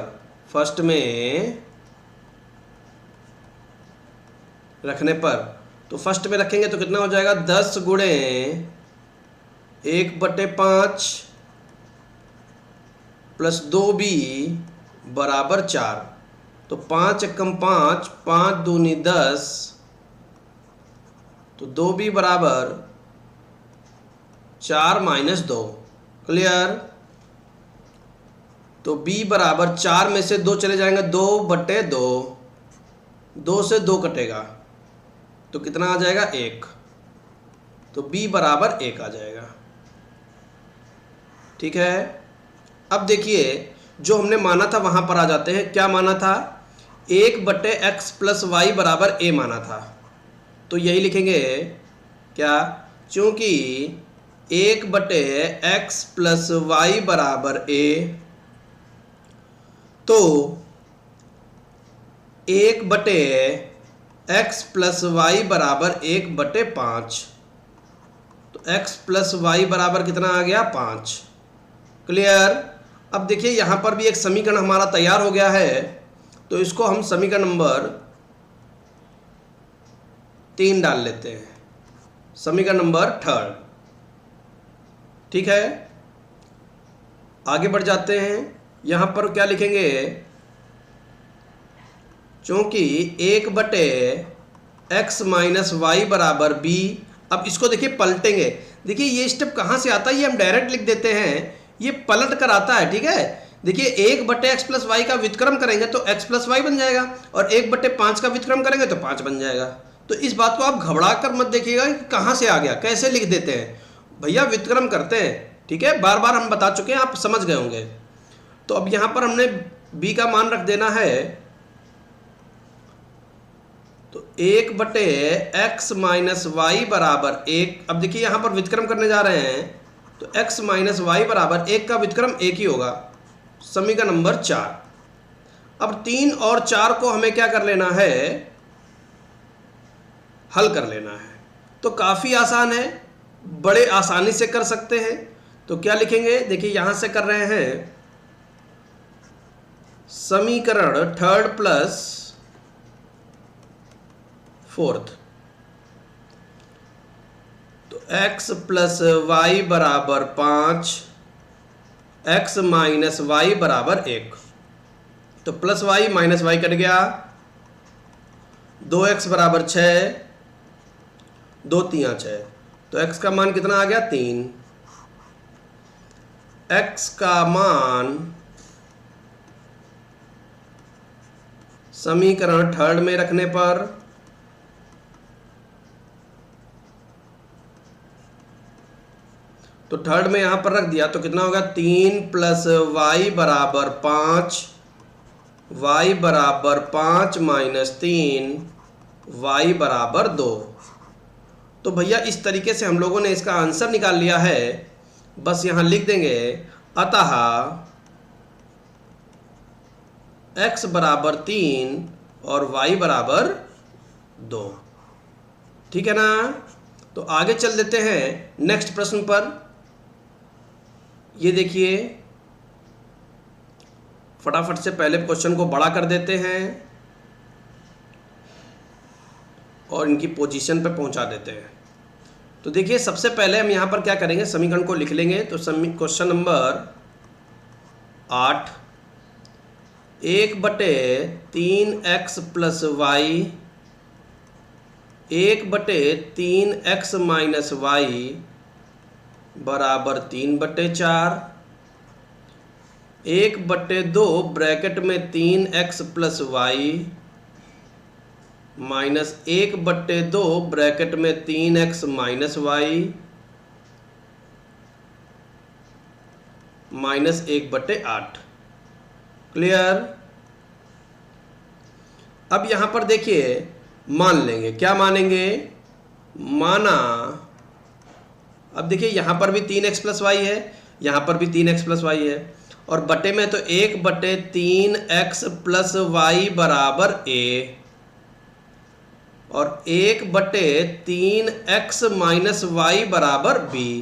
तो फर्स्ट में रखेंगे तो कितना हो जाएगा, 10 गुणे 1/5 प्लस 2b बराबर 4। तो 5 एकम 5, 5 दूनी 10, तो 2b बराबर 4 - 2। क्लियर। तो b बराबर 4 में से 2 चले जाएंगे, 2/2, 2 से 2 कटेगा तो कितना आ जाएगा, 1। तो b बराबर 1 आ जाएगा। ठीक है। अब देखिए जो हमने माना था वहां पर आ जाते हैं। क्या माना था, 1/x प्लस वाई बराबर a माना था। तो यही लिखेंगे क्या, चूंकि 1/x प्लस वाई बराबर a, तो 1/x प्लस वाई बराबर 1/5। तो x प्लस वाई बराबर कितना आ गया, 5। क्लियर। अब देखिए यहाँ पर भी एक समीकरण हमारा तैयार हो गया है, तो इसको हम समीकरण नंबर 3 डाल लेते हैं, समीकरण नंबर 3। ठीक है, आगे बढ़ जाते हैं। यहाँ पर क्या लिखेंगे, चूंकि 1/x माइनस वाई बराबर b। अब इसको देखिए पलटेंगे। देखिए ये स्टेप कहाँ से आता है, ये हम डायरेक्ट लिख देते हैं, ये पलट कर आता है। ठीक है, देखिए 1/x प्लस वाई का व्युत्क्रम करेंगे तो x प्लस वाई बन जाएगा, और 1/5 का व्युत्क्रम करेंगे तो 5 बन जाएगा। तो इस बात को आप घबरा कर मत देखिएगा कि कहाँ से आ गया, कैसे लिख देते हैं भैया, व्युत्क्रम करते हैं। ठीक है, बार बार हम बता चुके हैं, आप समझ गए होंगे। तो अब यहाँ पर हमने b का मान रख देना है, तो 1/x माइनस वाई बराबर 1। अब देखिए यहाँ पर व्युत्क्रम करने जा रहे हैं तो x माइनस वाई बराबर 1 का व्युत्क्रम 1 ही होगा, समीकरण नंबर 4। अब 3 और 4 को हमें क्या कर लेना है, हल कर लेना है। तो काफ़ी आसान है, बड़े आसानी से कर सकते हैं। तो क्या लिखेंगे, देखिए यहाँ से कर रहे हैं समीकरण थर्ड प्लस फोर्थ, तो x प्लस वाई बराबर 5, x माइनस वाई बराबर 1। तो प्लस वाई माइनस वाई कट गया, 2x बराबर 6, 2 3 6, तो x का मान कितना आ गया 3। x का मान समीकरण थर्ड में रखने पर तो थर्ड में यहां पर रख दिया तो कितना होगा 3 प्लस वाई बराबर 5, वाई बराबर 5 माइनस 3, वाई बराबर 2। तो भैया इस तरीके से हम लोगों ने इसका आंसर निकाल लिया है। बस यहां लिख देंगे अतः x बराबर 3 और y बराबर 2। ठीक है ना। तो आगे चल देते हैं नेक्स्ट प्रश्न पर। ये देखिए, फटाफट से पहले क्वेश्चन को बड़ा कर देते हैं और इनकी पोजीशन पे पहुंचा देते हैं। तो देखिए सबसे पहले हम यहाँ पर क्या करेंगे, समीकरण को लिख लेंगे। तो question number 8, 1/3x plus Y 1/3x minus Y बराबर 3/4, 1/2 ब्रैकेट में 3x plus Y minus 1/2 bracket में 3x minus Y minus 1/8। Clear. अब यहां पर देखिए मान लेंगे, क्या मानेंगे, माना, अब देखिए यहां पर भी 3x प्लस वाई है, यहां पर भी 3x प्लस वाई है, और बटे में तो 1/3x प्लस वाई बराबर a और 1/3x माइनस वाई बराबर b।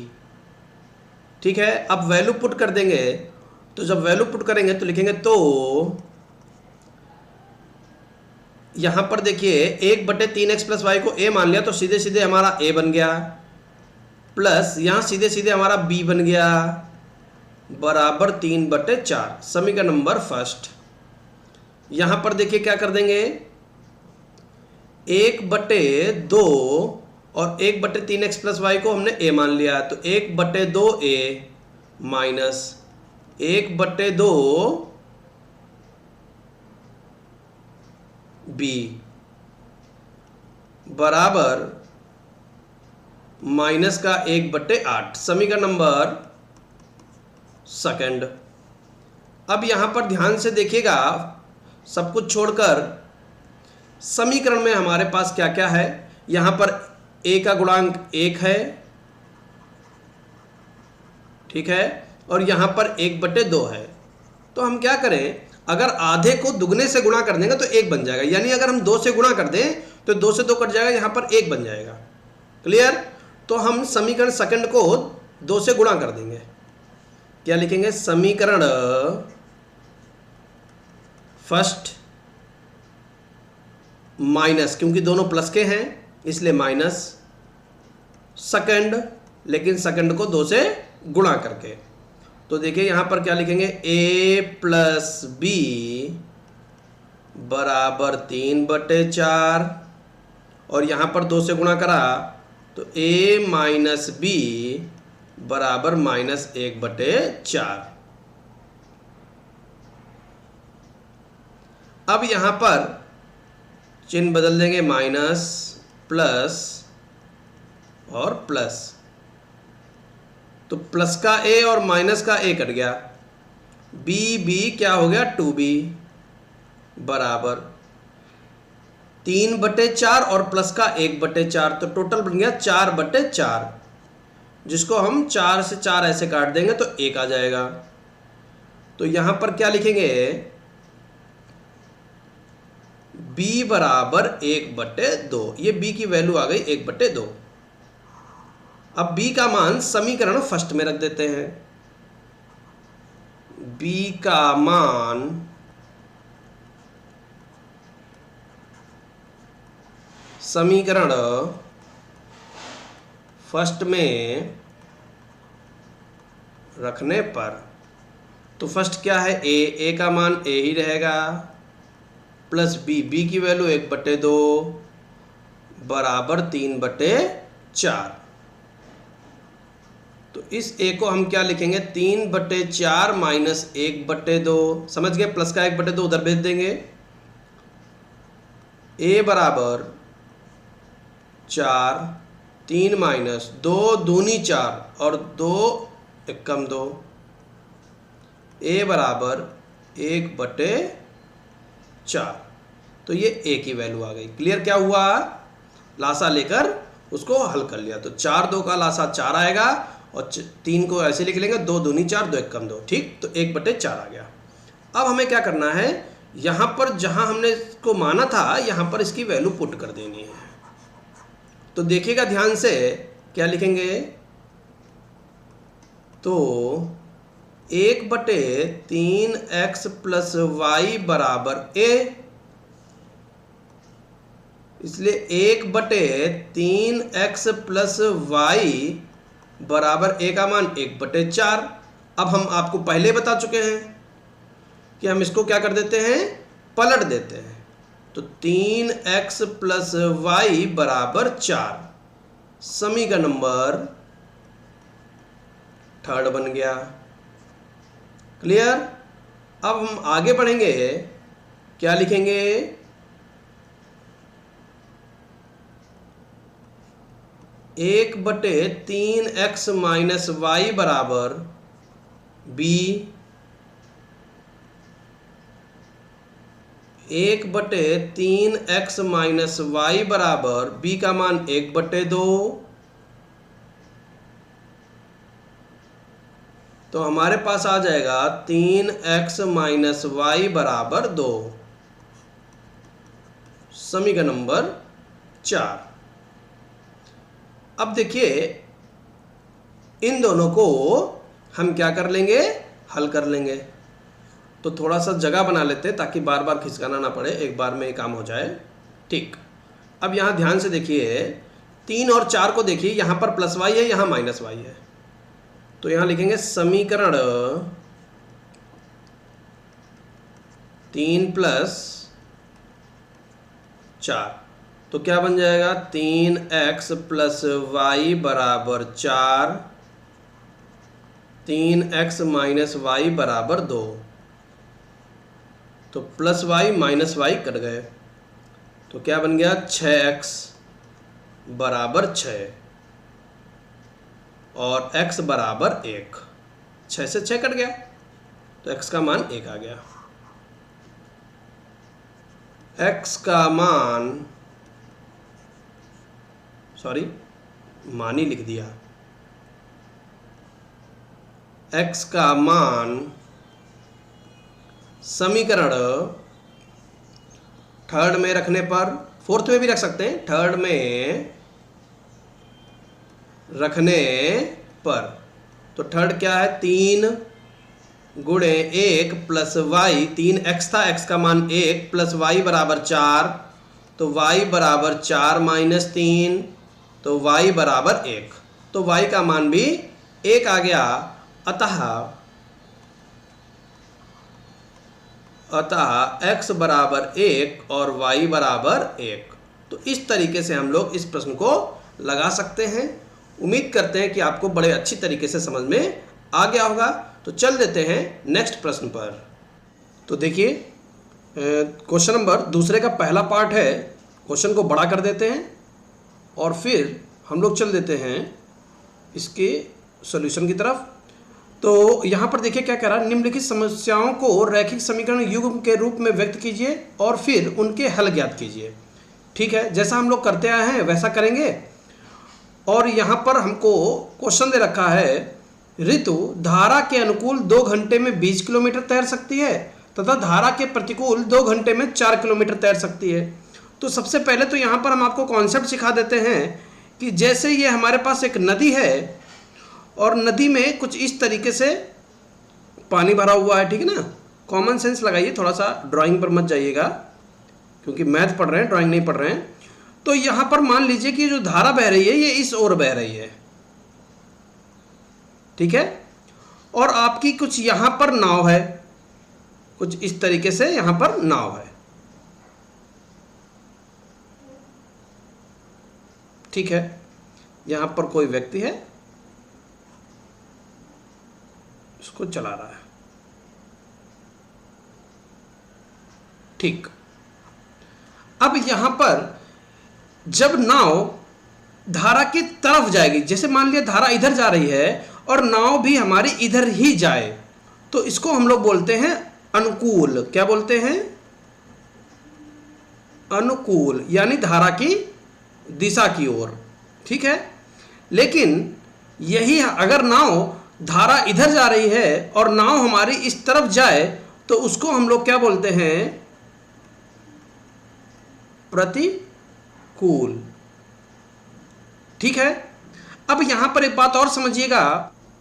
ठीक है, अब वैल्यू पुट कर देंगे। तो जब वैल्यू पुट करेंगे तो लिखेंगे, तो यहां पर देखिए 1/3x प्लस वाई को a मान लिया तो सीधे सीधे हमारा a बन गया, प्लस यहां सीधे सीधे हमारा b बन गया बराबर 3/4, समीकरण नंबर फर्स्ट। यहां पर देखिए क्या कर देंगे, 1/2 और 1/3x प्लस वाई को हमने a मान लिया, तो 1/2a माइनस 1/2 b बराबर माइनस का 1/8, समीकरण नंबर सेकंड। अब यहां पर ध्यान से देखिएगा, सब कुछ छोड़कर समीकरण में हमारे पास क्या क्या है। यहां पर a का गुणांक 1 है, ठीक है, और यहां पर 1/2 है। तो हम क्या करें, अगर आधे को दुगने से गुणा कर देंगे तो 1 बन जाएगा, यानी अगर हम 2 से गुणा कर दें तो 2 से 2 कट जाएगा, यहां पर 1 बन जाएगा। क्लियर। तो हम समीकरण सेकंड को 2 से गुणा कर देंगे। क्या लिखेंगे, समीकरण फर्स्ट माइनस, क्योंकि दोनों प्लस के हैं इसलिए माइनस सेकंड, लेकिन सेकंड को 2 से गुणा करके। तो देखिए यहां पर क्या लिखेंगे, a प्लस b बराबर 3/4, और यहां पर 2 से गुणा करा तो a माइनस b बराबर माइनस 1/4। अब यहाँ पर चिन्ह बदल देंगे, माइनस, प्लस और प्लस। तो प्लस का a और माइनस का a कट गया, b क्या हो गया 2b बराबर 3/4 और प्लस का 1/4, तो टोटल बन गया 4/4, जिसको हम 4 से 4 ऐसे काट देंगे तो 1 आ जाएगा। तो यहां पर क्या लिखेंगे, b बराबर 1/2। ये b की वैल्यू आ गई 1/2। अब b का मान समीकरण फर्स्ट में रख देते हैं। b का मान समीकरण फर्स्ट में रखने पर, तो फर्स्ट क्या है, a का मान a ही रहेगा, प्लस b की वैल्यू 1/2 बराबर 3/4। तो इस a को हम क्या लिखेंगे, 3/4 माइनस 1/2। समझ गए, प्लस का 1/2 उधर भेज देंगे। a बराबर 4, 3 माइनस 2 दूनी 4 और 2 एकम 2, a बराबर 1/4। तो ये a की वैल्यू आ गई। क्लियर क्या हुआ, लासा लेकर उसको हल कर लिया। तो 4 2 का लासा 4 आएगा और 3 को ऐसे लिख लेंगे, 2 दूनी 4, 2 एकम 2, ठीक। तो 1/4 आ गया। अब हमें क्या करना है, यहाँ पर जहाँ हमने इसको माना था यहाँ पर इसकी वैल्यू पुट कर देनी है। तो देखिएगा ध्यान से, क्या लिखेंगे, तो 1/3x प्लस वाई बराबर a, इसलिए 1/3x प्लस वाई बराबर a का मान 1/4। अब हम आपको पहले बता चुके हैं कि हम इसको क्या कर देते हैं, पलट देते हैं। तो 3x प्लस वाई बराबर 4, समीकरण नंबर थर्ड बन गया। क्लियर। अब हम आगे बढ़ेंगे, क्या लिखेंगे, 1/3x माइनस वाई बराबर b, 1/3x माइनस वाई बराबर b का मान 1/2। तो हमारे पास आ जाएगा 3x माइनस वाई बराबर 2, समीकरण नंबर 4। अब देखिए, इन दोनों को हम क्या कर लेंगे, हल कर लेंगे। तो थोड़ा सा जगह बना लेते हैं ताकि बार बार खिसकाना ना पड़े, एक बार में ये काम हो जाए, ठीक। अब यहाँ ध्यान से देखिए, 3 और 4 को देखिए, यहाँ पर प्लस वाई है, यहाँ माइनस वाई है। तो यहाँ लिखेंगे समीकरण 3 प्लस 4। तो क्या बन जाएगा, 3x प्लस वाई बराबर 4, 3x माइनस वाई बराबर 2। तो plus Y minus Y cut गए, तो क्या बन गया, 6x बराबर 6 और x बराबर 1। 6 से 6 कट गया, तो x का मान 1 आ गया। x का मान, सॉरी मान ही लिख दिया, x का मान समीकरण थर्ड में रखने पर, फोर्थ में भी रख सकते हैं, थर्ड में रखने पर, तो थर्ड क्या है, 3 गुणे 1 प्लस वाई, 3x था, x का मान 1 प्लस वाई बराबर 4, तो y बराबर 4 माइनस 3, तो y बराबर 1। तो y का मान भी 1 आ गया। अतः x बराबर 1 और y बराबर 1। तो इस तरीके से हम लोग इस प्रश्न को लगा सकते हैं। उम्मीद करते हैं कि आपको बड़े अच्छी तरीके से समझ में आ गया होगा। तो चल देते हैं नेक्स्ट प्रश्न पर। तो देखिए, क्वेश्चन नंबर दूसरे का पहला पार्ट है। क्वेश्चन को बड़ा कर देते हैं और फिर हम लोग चल देते हैं इसके सॉल्यूशन की तरफ। तो यहाँ पर देखिए क्या कह रहा है, निम्नलिखित समस्याओं को रैखिक समीकरण युग्म के रूप में व्यक्त कीजिए और फिर उनके हल ज्ञात कीजिए। ठीक है, जैसा हम लोग करते आए हैं वैसा करेंगे। और यहाँ पर हमको क्वेश्चन दे रखा है, ऋतु धारा के अनुकूल 2 घंटे में 20 किलोमीटर तैर सकती है तथा धारा के प्रतिकूल 2 घंटे में 4 किलोमीटर तैर सकती है। तो सबसे पहले तो यहाँ पर हम आपको कॉन्सेप्ट सिखा देते हैं कि जैसे ये हमारे पास एक नदी है और नदी में कुछ इस तरीके से पानी भरा हुआ है, ठीक है ना। कॉमन सेंस लगाइए, थोड़ा सा ड्राइंग पर मत जाइएगा क्योंकि मैथ पढ़ रहे हैं, ड्राइंग नहीं पढ़ रहे हैं। तो यहाँ पर मान लीजिए कि जो धारा बह रही है ये इस ओर बह रही है, ठीक है। और आपकी कुछ यहाँ पर नाव है, कुछ इस तरीके से यहाँ पर नाव है, ठीक है। यहाँ पर कोई व्यक्ति है, इसको चला रहा है, ठीक। अब यहां पर जब नाव धारा की तरफ जाएगी, जैसे मान लिया धारा इधर जा रही है और नाव भी हमारी इधर ही जाए, तो इसको हम लोग बोलते हैं अनुकूल। क्या बोलते हैं? अनुकूल, यानी धारा की दिशा की ओर, ठीक है। लेकिन यही अगर नाव धारा इधर जा रही है और नाव हमारी इस तरफ जाए तो उसको हम लोग क्या बोलते हैं? प्रतिकूल, ठीक है। अब यहां पर एक बात और समझिएगा।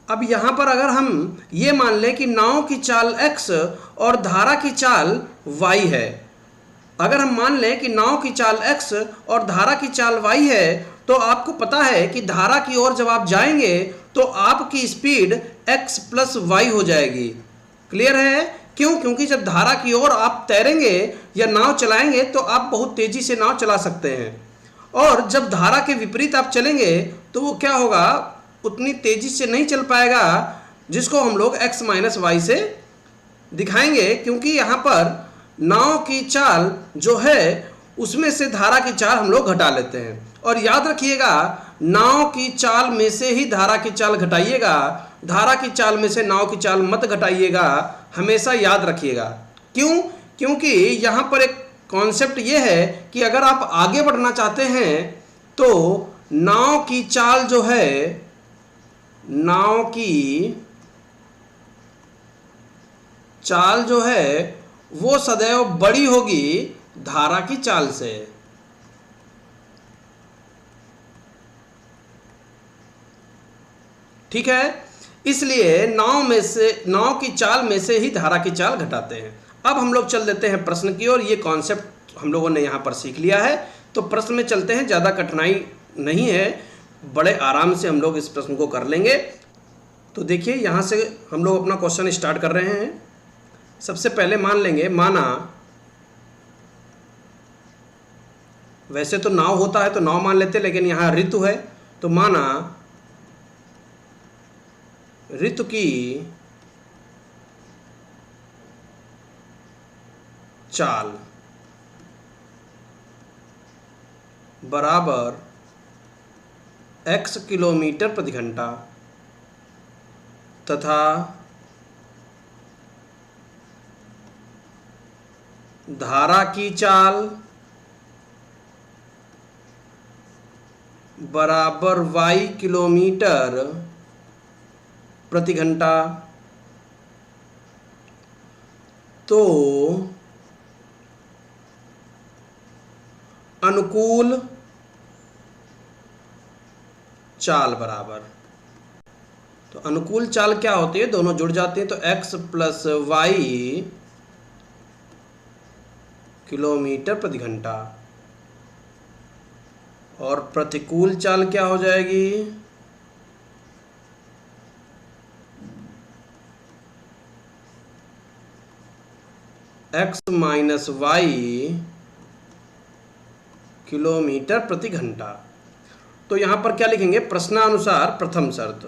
अब यहां पर अगर हम ये मान लें कि नाव की चाल x और धारा की चाल y है, अगर हम मान लें कि नाव की चाल x और धारा की चाल y है, तो आपको पता है कि धारा की ओर जब आप जाएंगे तो आपकी स्पीड x प्लस वाई हो जाएगी। क्लियर है? क्यों? क्योंकि जब धारा की ओर आप तैरेंगे या नाव चलाएंगे तो आप बहुत तेजी से नाव चला सकते हैं, और जब धारा के विपरीत आप चलेंगे तो वो क्या होगा, उतनी तेजी से नहीं चल पाएगा, जिसको हम लोग x माइनस वाई से दिखाएंगे। क्योंकि यहाँ पर नाव की चाल जो है उसमें से धारा की चाल हम लोग घटा लेते हैं। और याद रखिएगा, नाव की चाल में से ही धारा की चाल घटाइएगा, धारा की चाल में से नाव की चाल मत घटाइएगा, हमेशा याद रखिएगा। क्यों? क्योंकि यहाँ पर एक कॉन्सेप्ट ये है कि अगर आप आगे बढ़ना चाहते हैं तो नाव की चाल जो है, नाव की चाल जो है वो सदैव बड़ी होगी धारा की चाल से। ठीक है, इसलिए नाव की चाल में से ही धारा की चाल घटाते हैं। अब हम लोग चल देते हैं प्रश्न की ओर। ये कॉन्सेप्ट हम लोगों ने यहाँ पर सीख लिया है, तो प्रश्न में चलते हैं। ज़्यादा कठिनाई नहीं है, बड़े आराम से हम लोग इस प्रश्न को कर लेंगे। तो देखिए, यहाँ से हम लोग अपना क्वेश्चन स्टार्ट कर रहे हैं। सबसे पहले मान लेंगे, माना वैसे तो नाव होता है तो नाव मान लेते, लेकिन यहाँ ऋतु है तो माना ऋतु की चाल बराबर x किलोमीटर प्रति घंटा तथा धारा की चाल बराबर y किलोमीटर प्रति घंटा, तो अनुकूल चाल बराबर, तो अनुकूल चाल क्या होती है, दोनों जुड़ जाते हैं तो x प्लस वाई किलोमीटर प्रति घंटा, और प्रतिकूल चाल क्या हो जाएगी, x माइनस वाई किलोमीटर प्रति घंटा। तो यहां पर क्या लिखेंगे, प्रश्नानुसार प्रथम शर्त,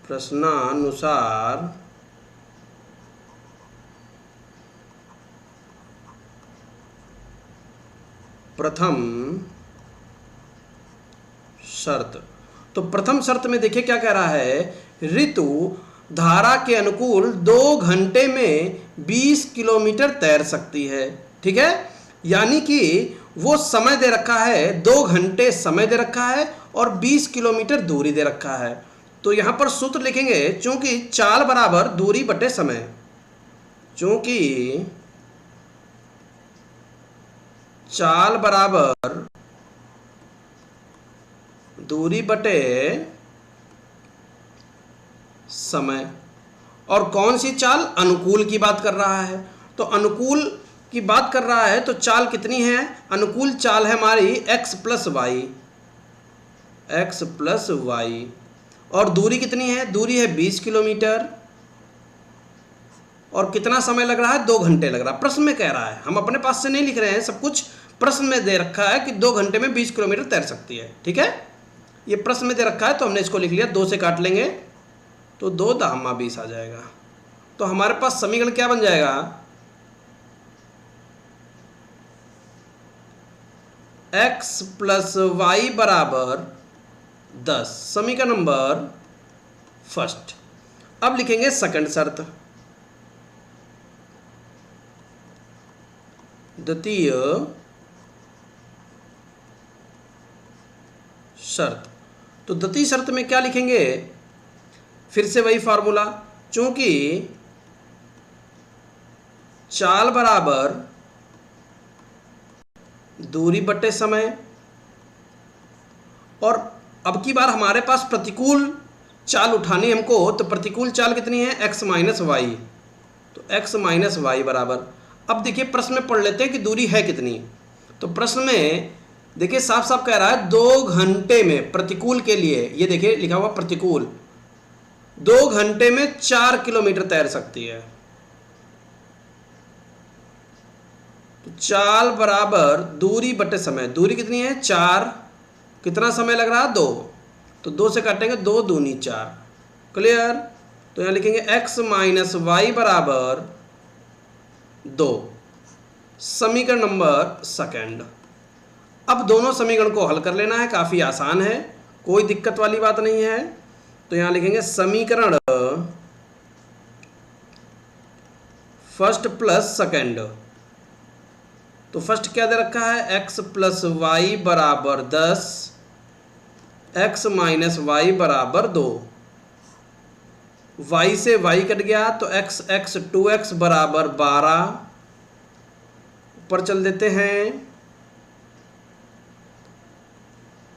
प्रश्नानुसार प्रथम शर्त। तो प्रथम शर्त में देखिए क्या कह रहा है, ऋतु धारा के अनुकूल 2 घंटे में 20 किलोमीटर तैर सकती है। ठीक है, यानी कि वो समय दे रखा है, 2 घंटे समय दे रखा है और 20 किलोमीटर दूरी दे रखा है। तो यहाँ पर सूत्र लिखेंगे, चूंकि चाल बराबर दूरी बटे समय, चूंकि चाल बराबर दूरी बटे समय। और कौन सी चाल? अनुकूल की बात कर रहा है। तो अनुकूल की बात कर रहा है तो चाल कितनी है? अनुकूल चाल है हमारी x प्लस वाई। और दूरी कितनी है? दूरी है 20 किलोमीटर। और कितना समय लग रहा है? 2 घंटे लग रहा है। प्रश्न में कह रहा है, हम अपने पास से नहीं लिख रहे हैं, सब कुछ प्रश्न में दे रखा है कि 2 घंटे में 20 किलोमीटर तैर सकती है। ठीक है, ये प्रश्न में दे रखा है तो हमने इसको लिख लिया। 2 से काट लेंगे तो 2 दामा 20 आ जाएगा। तो हमारे पास समीकरण क्या बन जाएगा? x प्लस वाई बराबर 10, समीकरण नंबर फर्स्ट। अब लिखेंगे सेकंड शर्त, द्वितीय शर्त। तो द्वितीय शर्त में क्या लिखेंगे? फिर से वही फार्मूला, चूंकि चाल बराबर दूरी बटे समय। और अब की बार हमारे पास प्रतिकूल चाल उठानी हमको, तो प्रतिकूल चाल कितनी है? x minus Y. तो x माइनस वाई बराबर, अब देखिए प्रश्न में पढ़ लेते हैं कि दूरी है कितनी। तो प्रश्न में देखिए साफ साफ कह रहा है 2 घंटे में, प्रतिकूल के लिए ये देखिए लिखा हुआ प्रतिकूल, 2 घंटे में 4 किलोमीटर तैर सकती है। तो चाल बराबर दूरी बटे समय, दूरी कितनी है? 4, कितना समय लग रहा है? 2। तो 2 से काटेंगे, 2 दूनी 4। क्लियर? तो यहां लिखेंगे x माइनस वाई बराबर 2, समीकरण नंबर सेकंड। अब दोनों समीकरण को हल कर लेना है, काफी आसान है, कोई दिक्कत वाली बात नहीं है। तो यहां लिखेंगे समीकरण फर्स्ट प्लस सेकंड। तो फर्स्ट क्या दे रखा है? x प्लस वाई बराबर 10, x माइनस वाई बराबर 2। y से y कट गया तो x 2x बराबर 12। ऊपर चल देते हैं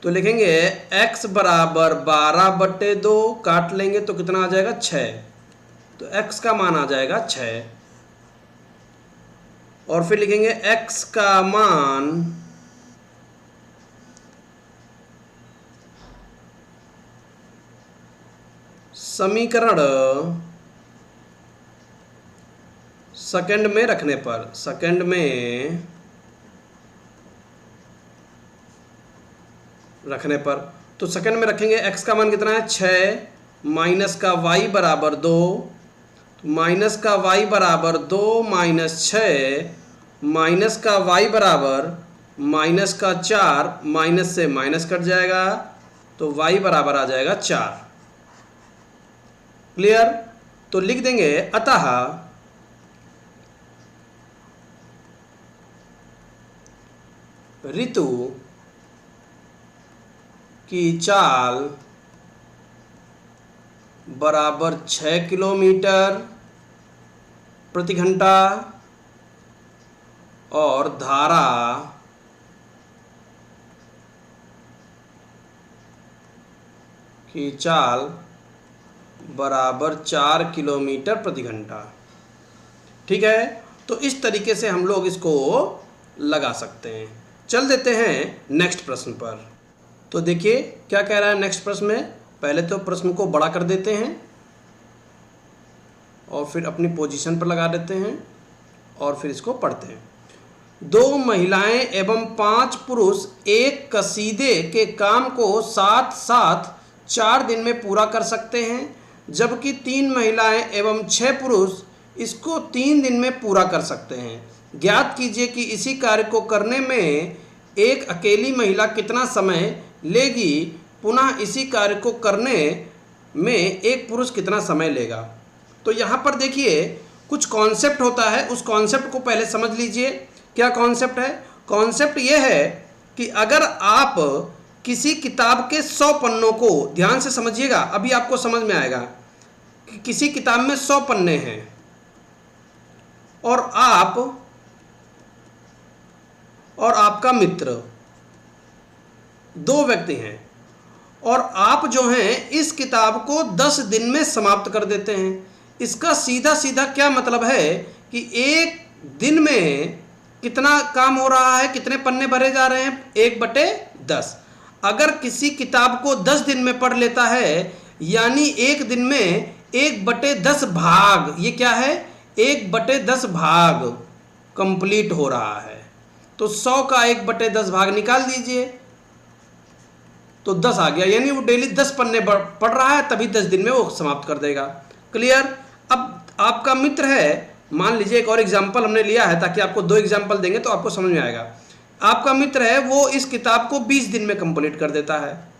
तो लिखेंगे x बराबर 12 बटे 2, काट लेंगे तो कितना आ जाएगा? 6। तो x का मान आ जाएगा 6। और फिर लिखेंगे x का मान समीकरण सेकंड में रखने पर, सेकंड में रखने पर, तो सेकंड में रखेंगे x का मान कितना है? 6 माइनस का y बराबर 2, माइनस का y बराबर 2 माइनस 6, माइनस का y बराबर माइनस का 4, माइनस से माइनस कट जाएगा तो y बराबर आ जाएगा 4। क्लियर? तो लिख देंगे अतः ऋतु की चाल बराबर 6 किलोमीटर प्रति घंटा और धारा की चाल बराबर 4 किलोमीटर प्रति घंटा। ठीक है, तो इस तरीके से हम लोग इसको लगा सकते हैं। चल देते हैं नेक्स्ट प्रश्न पर। तो देखिए क्या कह रहा है नेक्स्ट प्रश्न में। पहले तो प्रश्न को बड़ा कर देते हैं और फिर अपनी पोजीशन पर लगा देते हैं और फिर इसको पढ़ते हैं। 2 महिलाएं एवं 5 पुरुष एक कसीदे के काम को साथ साथ 4 दिन में पूरा कर सकते हैं, जबकि 3 महिलाएं एवं 6 पुरुष इसको 3 दिन में पूरा कर सकते हैं। ज्ञात कीजिए कि इसी कार्य को करने में एक अकेली महिला कितना समय लेगी, पुनः इसी कार्य को करने में एक पुरुष कितना समय लेगा। तो यहाँ पर देखिए कुछ कॉन्सेप्ट होता है, उस कॉन्सेप्ट को पहले समझ लीजिए। क्या कॉन्सेप्ट है? कॉन्सेप्ट ये है कि अगर आप किसी किताब के 100 पन्नों को ध्यान से समझिएगा, अभी आपको समझ में आएगा कि किसी किताब में 100 पन्ने हैं और आपका मित्र, 2 व्यक्ति हैं, और आप जो हैं इस किताब को 10 दिन में समाप्त कर देते हैं। इसका सीधा सीधा क्या मतलब है कि एक दिन में कितना काम हो रहा है, कितने पन्ने भरे जा रहे हैं, 1/10। अगर किसी किताब को 10 दिन में पढ़ लेता है, यानी एक दिन में 1/10 भाग, ये क्या है, 1/10 भाग कंप्लीट हो रहा है। तो 100 का 1/10 भाग निकाल दीजिए तो 10 आ गया, यानी वो डेली 10 पन्ने पढ़ रहा है, तभी 10 दिन में वो समाप्त कर देगा। क्लियर? अब आपका मित्र है, मान लीजिए एक और एग्जाम्पल हमने लिया है ताकि आपको 2 एग्जाम्पल देंगे तो आपको समझ में आएगा। आपका मित्र है, वो इस किताब को 20 दिन में कंप्लीट कर देता है।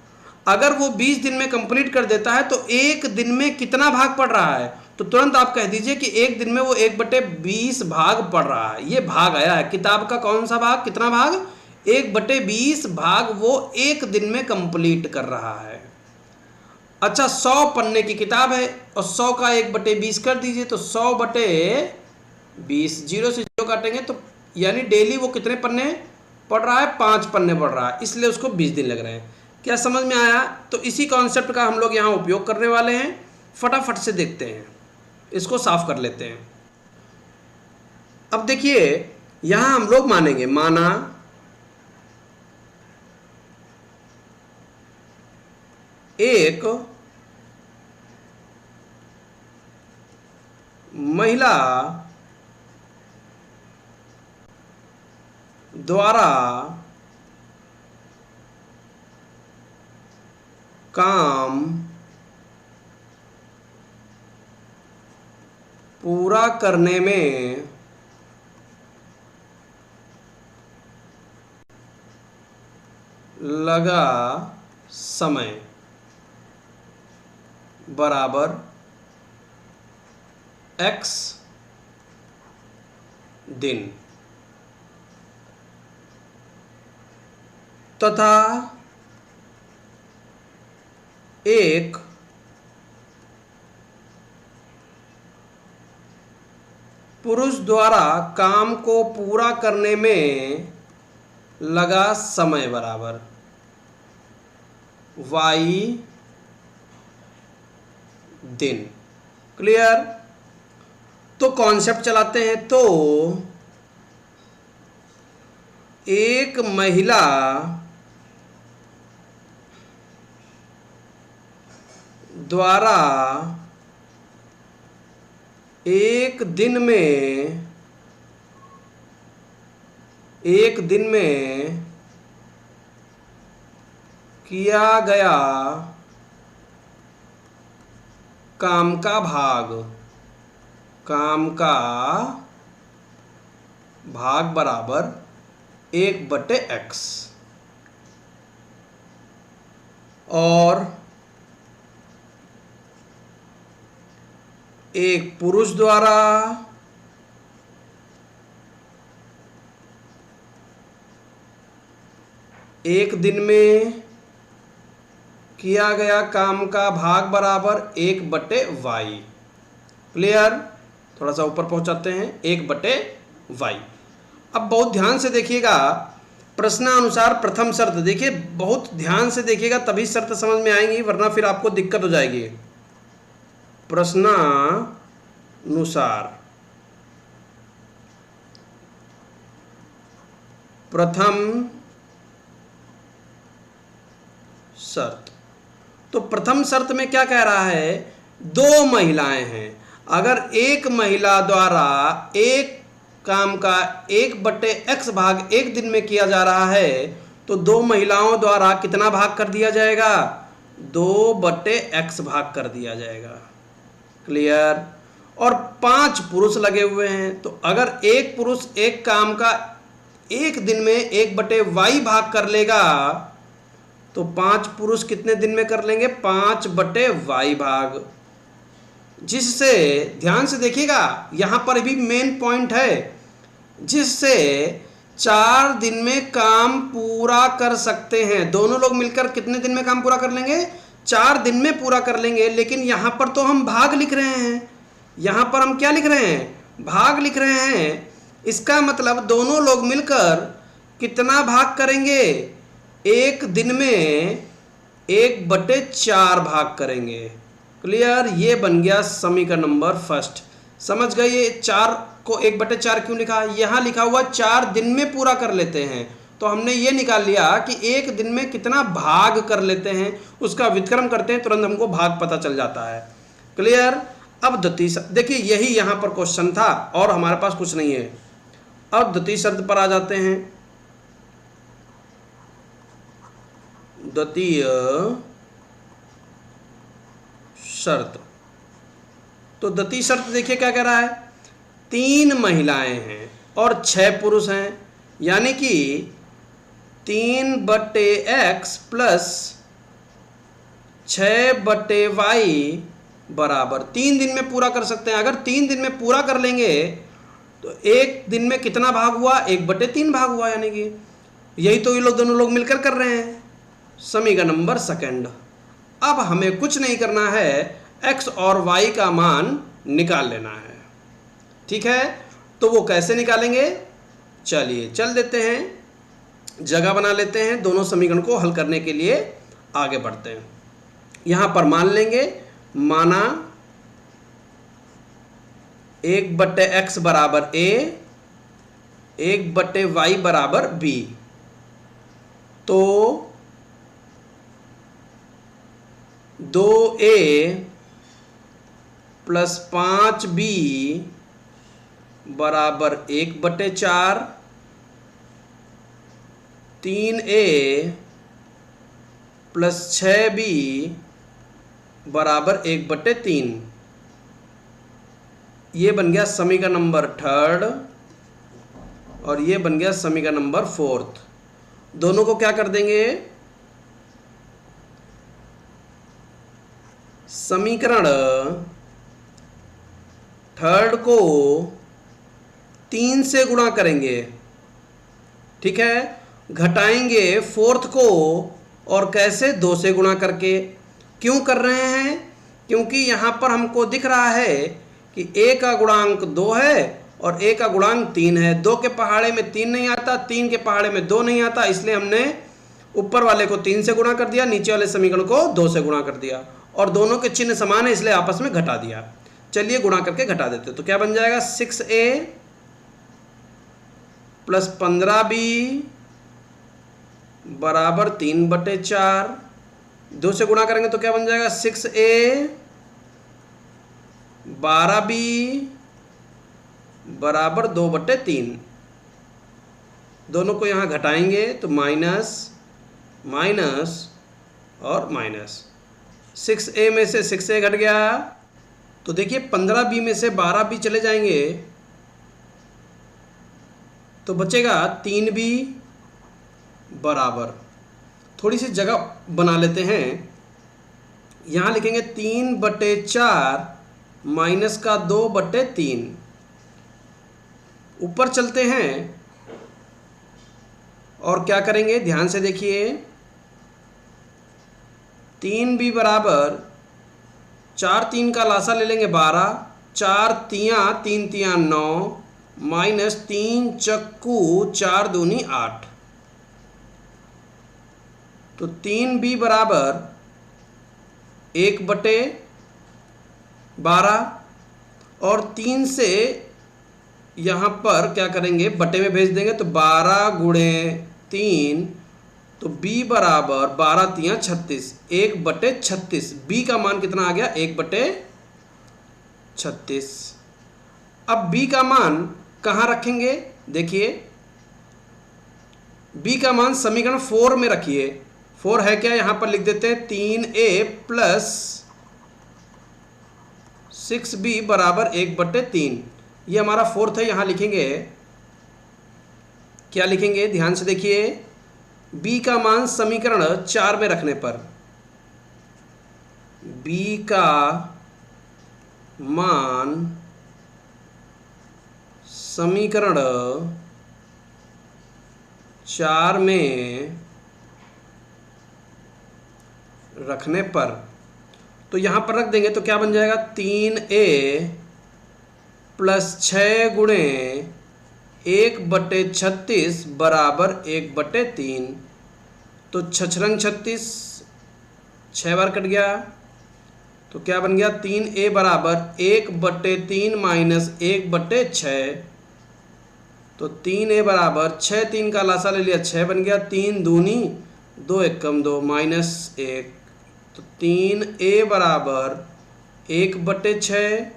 अगर वो 20 दिन में कंप्लीट कर देता है तो एक दिन में कितना भाग पढ़ रहा है, तो तुरंत आप कह दीजिए कि एक दिन में वो 1/20 भाग पढ़ रहा है। ये भाग आया है, किताब का कौन सा भाग, कितना भाग, 1/20 भाग वो एक दिन में कंप्लीट कर रहा है। अच्छा, 100 पन्ने की किताब है और 100 का 1/20 कर दीजिए तो 100/20, 0 से 0 काटेंगे तो यानी डेली वो कितने पन्ने पढ़ रहा है, 5 पन्ने पढ़ रहा है, इसलिए उसको 20 दिन लग रहे हैं। क्या समझ में आया? तो इसी कॉन्सेप्ट का हम लोग यहाँ उपयोग करने वाले हैं। फटाफट से देखते हैं, इसको साफ कर लेते हैं। अब देखिए यहाँ हम लोग मानेंगे, माना एक महिला द्वारा काम पूरा करने में लगा समय बराबर x दिन तथा एक पुरुष द्वारा काम को पूरा करने में लगा समय बराबर y दिन। क्लियर? तो कॉन्सेप्ट चलाते हैं। तो एक महिला द्वारा एक दिन में किया गया काम का भाग बराबर 1/x और एक पुरुष द्वारा एक दिन में किया गया काम का भाग बराबर 1/y। क्लियर? थोड़ा सा ऊपर पहुंचाते हैं, 1/y। अब बहुत ध्यान से देखिएगा, प्रश्नानुसार प्रथम शर्त। देखिए बहुत ध्यान से देखिएगा तभी शर्त समझ में आएंगी, वरना फिर आपको दिक्कत हो जाएगी। प्रश्नानुसार प्रथम शर्त। तो प्रथम शर्त में क्या कह रहा है, 2 महिलाएं हैं। अगर एक महिला द्वारा एक काम का 1/x भाग एक दिन में किया जा रहा है तो 2 महिलाओं द्वारा कितना भाग कर दिया जाएगा, 2/x भाग कर दिया जाएगा। क्लियर? और 5 पुरुष लगे हुए हैं, तो अगर एक पुरुष एक काम का एक दिन में 1/y भाग कर लेगा तो 5 पुरुष कितने दिन में कर लेंगे? 5/y भाग। जिससे ध्यान से देखिएगा, यहां पर भी मेन पॉइंट है, जिससे 4 दिन में काम पूरा कर सकते हैं। दोनों लोग मिलकर कितने दिन में काम पूरा कर लेंगे? 4 दिन में पूरा कर लेंगे। लेकिन यहां पर तो हम भाग लिख रहे हैं, यहां पर हम क्या लिख रहे हैं? भाग लिख रहे हैं। इसका मतलब दोनों लोग मिलकर कितना भाग करेंगे? एक दिन में 1/4 भाग करेंगे। क्लियर? ये बन गया समीकरण नंबर फर्स्ट। समझ गए? ये 4 को 1/4 क्यों लिखा? यहाँ लिखा हुआ 4 दिन में पूरा कर लेते हैं, तो हमने ये निकाल लिया कि एक दिन में कितना भाग कर लेते हैं, उसका व्युत्क्रम करते हैं, तुरंत हमको भाग पता चल जाता है। क्लियर? अब द्वितीय, देखिए यही यहाँ पर क्वेश्चन था और हमारे पास कुछ नहीं है। अब द्वितीय शर्त पर आ जाते हैं। द्वितीय शर्त, तो द्वितीय शर्त देखिए क्या कह रहा है? 3 महिलाएं हैं और 6 पुरुष हैं, यानी कि 3/x प्लस 6/y बराबर 3 दिन में पूरा कर सकते हैं। अगर 3 दिन में पूरा कर लेंगे तो एक दिन में कितना भाग हुआ? 1/3 भाग हुआ, यानी कि यही तो ये लोग दोनों लोग मिलकर कर रहे हैं। समीकरण नंबर सेकंड। अब हमें कुछ नहीं करना है, x और y का मान निकाल लेना है। ठीक है, तो वो कैसे निकालेंगे? चलिए चल देते हैं, जगह बना लेते हैं, दोनों समीकरण को हल करने के लिए आगे बढ़ते हैं। यहां पर मान लेंगे, माना 1/x बराबर a, 1/y बराबर b, तो 2a प्लस 5b बराबर 1/4, 3a प्लस 6b बराबर 1/3। ये बन गया समीकरण नंबर थर्ड और ये बन गया समीकरण नंबर फोर्थ। दोनों को क्या कर देंगे? समीकरण थर्ड को 3 से गुणा करेंगे, ठीक है, घटाएंगे फोर्थ को, और कैसे? 2 से गुणा करके। क्यों कर रहे हैं? क्योंकि यहाँ पर हमको दिख रहा है कि a का गुणांक 2 है और a का गुणांक 3 है। 2 के पहाड़े में 3 नहीं आता, 3 के पहाड़े में 2 नहीं आता, इसलिए हमने ऊपर वाले को 3 से गुणा कर दिया, नीचे वाले समीकरण को 2 से गुणा कर दिया, और दोनों के चिन्ह समान है इसलिए आपस में घटा दिया। चलिए गुणा करके घटा देते, तो क्या बन जाएगा? 6a प्लस 15b बराबर 3/4। 2 से गुणा करेंगे तो क्या बन जाएगा? 6a 12b बराबर 2/3। दोनों को यहाँ घटाएंगे तो माइनस माइनस और माइनस। 6a में से 6a घट गया, तो देखिए 15b में से 12b चले जाएंगे तो बचेगा 3b बराबर, थोड़ी सी जगह बना लेते हैं, यहाँ लिखेंगे 3/4 माइनस का 2/3। ऊपर चलते हैं और क्या करेंगे? ध्यान से देखिए, 3b बराबर 4 3 का लासा ले लेंगे 12, 4 तियाँ 3 तियाँ 9, माइनस 3 चक्कू 4 दूनी 8, तो 3b बराबर 1/12, और 3 से यहाँ पर क्या करेंगे? बटे में भेज देंगे, तो 12 गुणे 3, तो b बराबर 12 तियाँ 36, 1/36। b का मान कितना आ गया? 1/36। अब b का मान कहाँ रखेंगे? देखिए, b का मान समीकरण 4 में रखिए। 4 है क्या? यहाँ पर लिख देते हैं 3a प्लस 6b बराबर 1/3। ये हमारा फोर्थ है, यहाँ लिखेंगे क्या लिखेंगे, ध्यान से देखिए। b का मान समीकरण 4 में रखने पर, b का मान समीकरण 4 में रखने पर, तो यहाँ पर रख देंगे तो क्या बन जाएगा, 3a प्लस 6 गुणे 1/36 बराबर 1/3। तो 6 36, 6 बार कट गया, तो क्या बन गया, 3a बराबर 1/3 माइनस 1/6। तो 3a बराबर 6, 3 का लासा ले लिया, 6 बन गया, 3 दूनी 2 एकम 2 माइनस 1। तो 3a बराबर 1/6।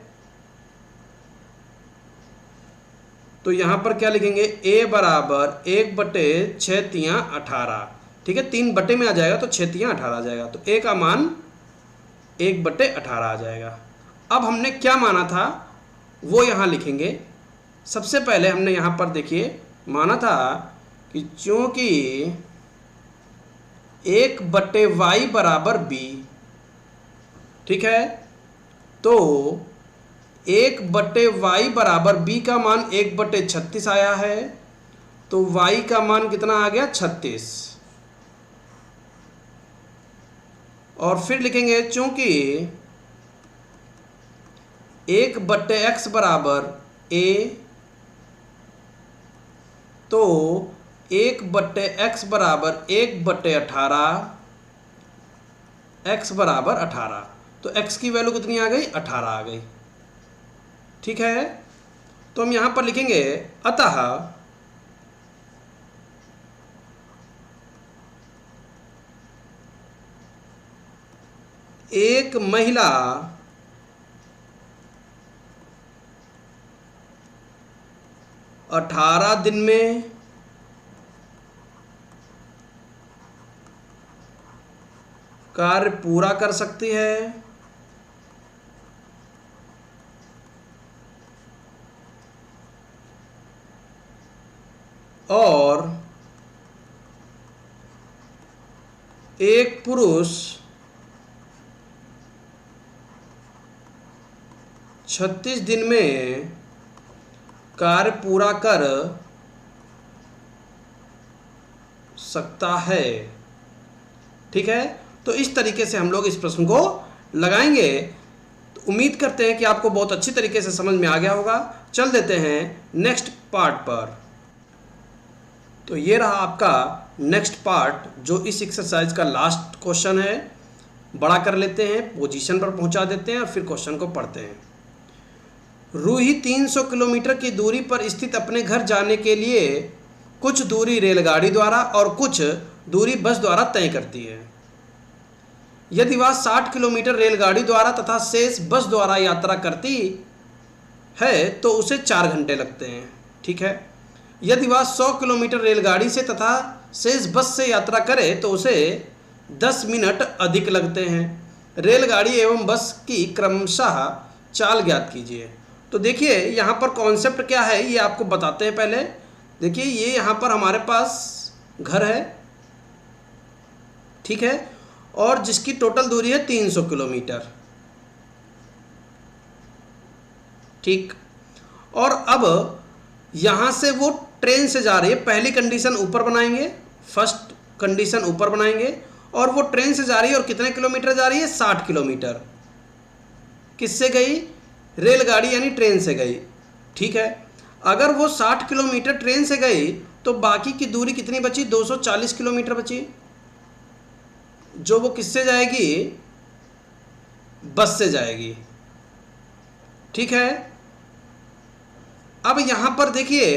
तो यहाँ पर क्या लिखेंगे, a बराबर 1/6 तियाँ 18। ठीक है, 3 बटे में आ जाएगा तो 6 तियाँ 18 आ जाएगा। तो a का मान 1/18 आ जाएगा। अब हमने क्या माना था वो यहाँ लिखेंगे। सबसे पहले हमने यहाँ पर देखिए माना था कि चूँकि 1/y बराबर b, ठीक है, तो 1/y बराबर b का मान 1/36 आया है, तो y का मान कितना आ गया, 36। और फिर लिखेंगे चूंकि 1/x बराबर a, तो 1/x बराबर 1/18, x बराबर 18। तो x की वैल्यू कितनी आ गई, 18 आ गई। ठीक है, तो हम यहाँ पर लिखेंगे अतः एक महिला 18 दिन में कार्य पूरा कर सकती है, और एक पुरुष 36 दिन में कार्य पूरा कर सकता है। ठीक है, तो इस तरीके से हम लोग इस प्रश्न को लगाएंगे। तो उम्मीद करते हैं कि आपको बहुत अच्छी तरीके से समझ में आ गया होगा। चल देते हैं नेक्स्ट पार्ट पर। तो ये रहा आपका नेक्स्ट पार्ट, जो इस एक्सरसाइज का लास्ट क्वेश्चन है। बड़ा कर लेते हैं, पोजीशन पर पहुंचा देते हैं और फिर क्वेश्चन को पढ़ते हैं। रूही 300 किलोमीटर की दूरी पर स्थित अपने घर जाने के लिए कुछ दूरी रेलगाड़ी द्वारा और कुछ दूरी बस द्वारा तय करती है। यदि वह 60 किलोमीटर रेलगाड़ी द्वारा तथा शेष बस द्वारा यात्रा करती है तो उसे 4 घंटे लगते हैं। ठीक है, यदि वह 100 किलोमीटर रेलगाड़ी से तथा शेष बस से यात्रा करे तो उसे 10 मिनट अधिक लगते हैं। रेलगाड़ी एवं बस की क्रमशः चाल ज्ञात कीजिए। तो देखिए यहाँ पर कॉन्सेप्ट क्या है ये आपको बताते हैं। पहले देखिए, ये यहाँ पर हमारे पास घर है, ठीक है, और जिसकी टोटल दूरी है 300 किलोमीटर। ठीक, और अब यहाँ से वो ट्रेन से जा रही है। पहली कंडीशन ऊपर बनाएंगे, फर्स्ट कंडीशन ऊपर बनाएंगे, और वो ट्रेन से जा रही है और कितने किलोमीटर जा रही है, 60 किलोमीटर। किससे गई, रेलगाड़ी यानी ट्रेन से गई। ठीक है, अगर वो 60 किलोमीटर ट्रेन से गई तो बाकी की दूरी कितनी बची, 240 किलोमीटर बची, जो वो किससे जाएगी, बस से जाएगी। ठीक है, अब यहां पर देखिए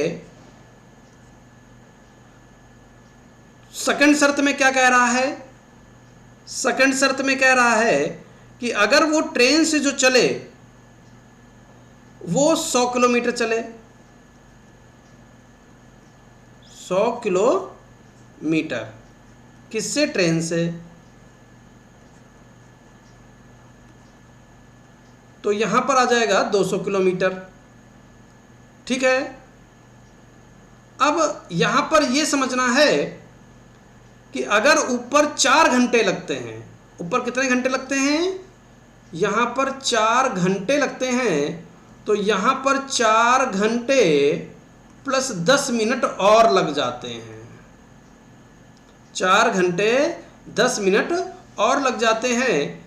सेकंड शर्त में क्या कह रहा है। सेकंड शर्त में कह रहा है कि अगर वो ट्रेन से जो चले वो 100 किलोमीटर चले, 100 किलोमीटर, किससे, ट्रेन से। तो यहां पर आ जाएगा 200 किलोमीटर। ठीक है, अब यहाँ पर ये समझना है कि अगर ऊपर 4 घंटे लगते हैं, ऊपर कितने घंटे लगते हैं, यहाँ पर 4 घंटे लगते हैं, तो यहाँ पर 4 घंटे प्लस 10 मिनट और लग जाते हैं। 4 घंटे 10 मिनट और लग जाते हैं।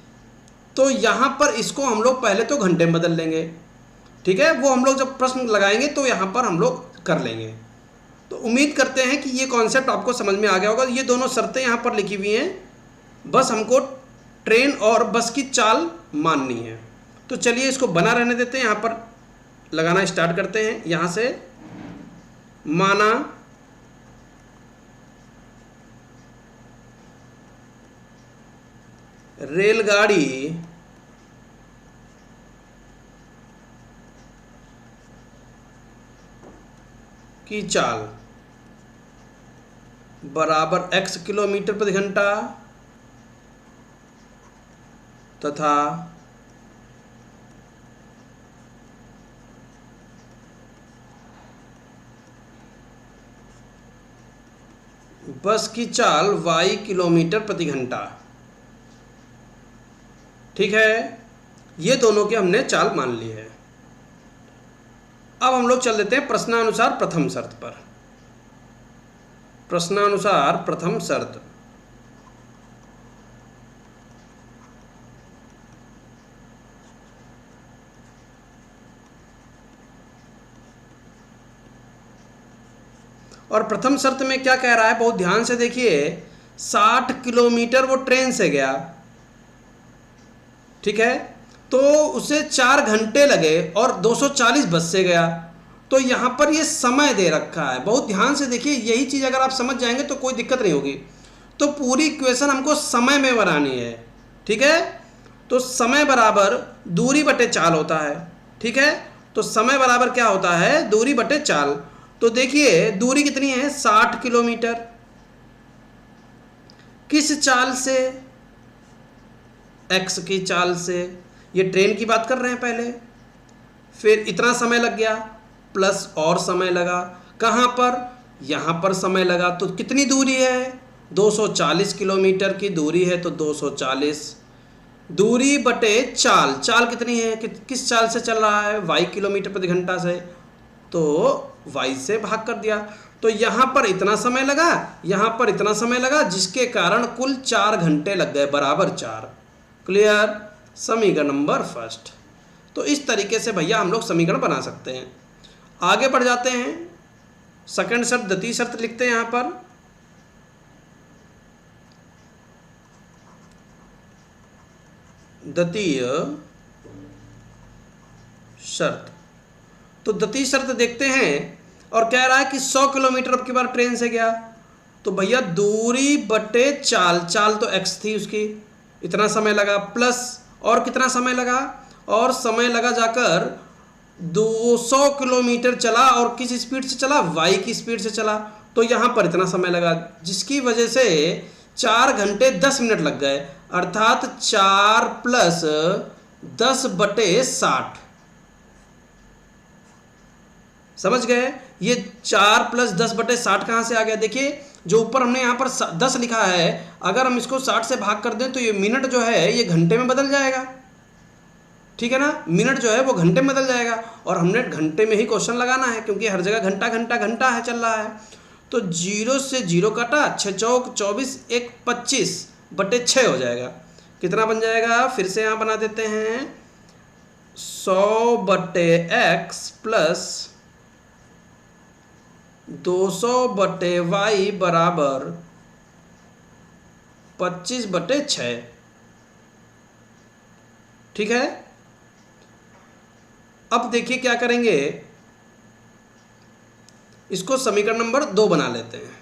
तो यहाँ पर इसको हम लोग पहले तो घंटे में बदल लेंगे, ठीक है, वो हम लोग जब प्रश्न लगाएंगे तो यहाँ पर हम लोग कर लेंगे। तो उम्मीद करते हैं कि ये कॉन्सेप्ट आपको समझ में आ गया होगा। ये दोनों शर्तें यहाँ पर लिखी हुई हैं, बस हमको ट्रेन और बस की चाल माननी है। तो चलिए इसको बना रहने देते हैं, यहाँ पर लगाना स्टार्ट करते हैं। यहाँ से माना रेलगाड़ी की चाल बराबर x किलोमीटर प्रति घंटा तथा बस की चाल y किलोमीटर प्रति घंटा। ठीक है, ये दोनों की हमने चाल मान ली है। अब हम लोग चल देते हैं प्रश्नानुसार प्रथम शर्त पर। प्रश्नानुसार प्रथम शर्त, और प्रथम शर्त में क्या कह रहा है, बहुत ध्यान से देखिए। 60 किलोमीटर वो ट्रेन से गया, ठीक है, तो उसे 4 घंटे लगे और 240 बस से गया। तो यहाँ पर ये समय दे रखा है, बहुत ध्यान से देखिए। यही चीज़ अगर आप समझ जाएंगे तो कोई दिक्कत नहीं होगी। तो पूरी इक्वेशन हमको समय में बनानी है, ठीक है। तो समय बराबर दूरी बटे चाल होता है, ठीक है। तो समय बराबर क्या होता है, दूरी बटे चाल। तो देखिए दूरी कितनी है, 60 किलोमीटर। किस चाल से, x की चाल से। ये ट्रेन की बात कर रहे हैं पहले। फिर इतना समय लग गया प्लस और समय लगा, कहाँ पर, यहाँ पर समय लगा। तो कितनी दूरी है, 240 किलोमीटर की दूरी है। तो 240 दूरी बटे चाल, चाल कितनी है, किस चाल से चल रहा है, y किलोमीटर प्रति घंटा से। तो y से भाग कर दिया। तो यहाँ पर इतना समय लगा, यहाँ पर इतना समय लगा, जिसके कारण कुल 4 घंटे लग गए, बराबर 4। क्लियर, समीकरण नंबर फर्स्ट। तो इस तरीके से भैया हम लोग समीकरण बना सकते हैं। आगे बढ़ जाते हैं, सेकंड शर्त, द्वितीय शर्त लिखते हैं यहाँ पर। द्वितीय शर्त, तो द्वितीय शर्त देखते हैं, और कह रहा है कि 100 किलोमीटर अब की बार ट्रेन से गया। तो भैया दूरी बटे चाल, चाल तो x थी उसकी, इतना समय लगा, प्लस और कितना समय लगा, और समय लगा जाकर 200 किलोमीटर चला, और किस स्पीड से चला, y की स्पीड से चला। तो यहाँ पर इतना समय लगा, जिसकी वजह से 4 घंटे 10 मिनट लग गए, अर्थात 4 प्लस 10 बटे 60। समझ गए, ये 4 प्लस 10 बटे 60 कहाँ से आ गया। देखिए जो ऊपर हमने यहाँ पर 10 लिखा है, अगर हम इसको 60 से भाग कर दें तो ये मिनट जो है ये घंटे में बदल जाएगा, ठीक है ना। मिनट जो है वो घंटे में बदल जाएगा, और हमने घंटे में ही क्वेश्चन लगाना है, क्योंकि हर जगह घंटा घंटा घंटा है चल रहा है। तो 0 से 0 काटा, 6 चौक 24, 1 25 बटे 6 हो जाएगा। कितना बन जाएगा, फिर से यहाँ बना देते हैं, 100 बटे x प्लस 200 बटे y बराबर 25 बटे 6, ठीक है। अब देखिए क्या करेंगे, इसको समीकरण नंबर 2 बना लेते हैं,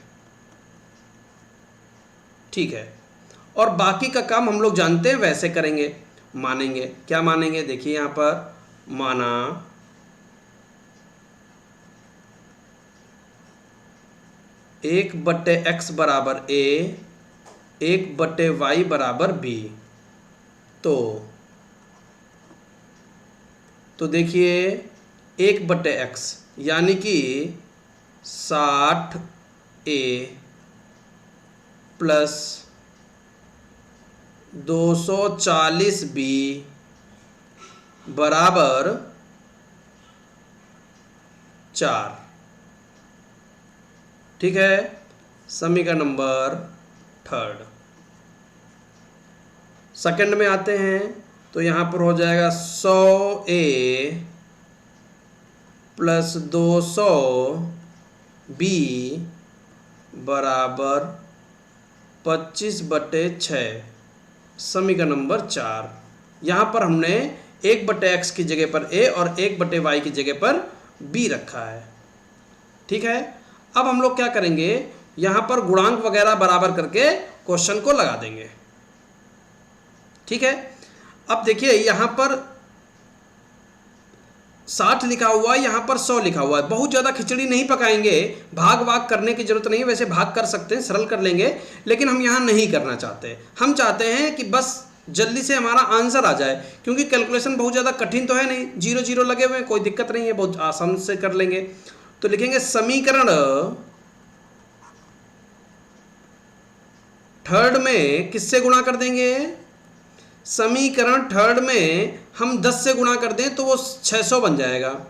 ठीक है। और बाकी का काम हम लोग जानते हैं, वैसे करेंगे, मानेंगे। क्या मानेंगे, देखिए यहाँ पर माना एक बटे x बराबर a, 1 बटे y बराबर b। तो देखिए 1 बटे x यानी कि 60A प्लस 240B बराबर 4। ठीक है, समीकरण नंबर 3। सेकंड में आते हैं तो यहाँ पर हो जाएगा 100A प्लस 200B बराबर 25/6। समीकरण नंबर 4। यहाँ पर हमने 1/x की जगह पर a और 1/y की जगह पर b रखा है। ठीक है, अब हम लोग क्या करेंगे, यहाँ पर गुणांक वगैरह बराबर करके क्वेश्चन को लगा देंगे। ठीक है, अब देखिए यहाँ पर 60 लिखा हुआ है, यहाँ पर 100 लिखा हुआ है। बहुत ज़्यादा खिचड़ी नहीं पकाएंगे, भाग भाग करने की जरूरत नहीं है। वैसे भाग कर सकते हैं, सरल कर लेंगे, लेकिन हम यहाँ नहीं करना चाहते। हम चाहते हैं कि बस जल्दी से हमारा आंसर आ जाए, क्योंकि कैलकुलेशन बहुत ज़्यादा कठिन तो है नहीं, 0 0 लगे हुए हैं, कोई दिक्कत नहीं है, बहुत आसान से कर लेंगे। तो लिखेंगे समीकरण थर्ड में किससे गुणा कर देंगे? समीकरण थर्ड में हम 10 से गुणा कर दें तो वो 600 बन जाएगा,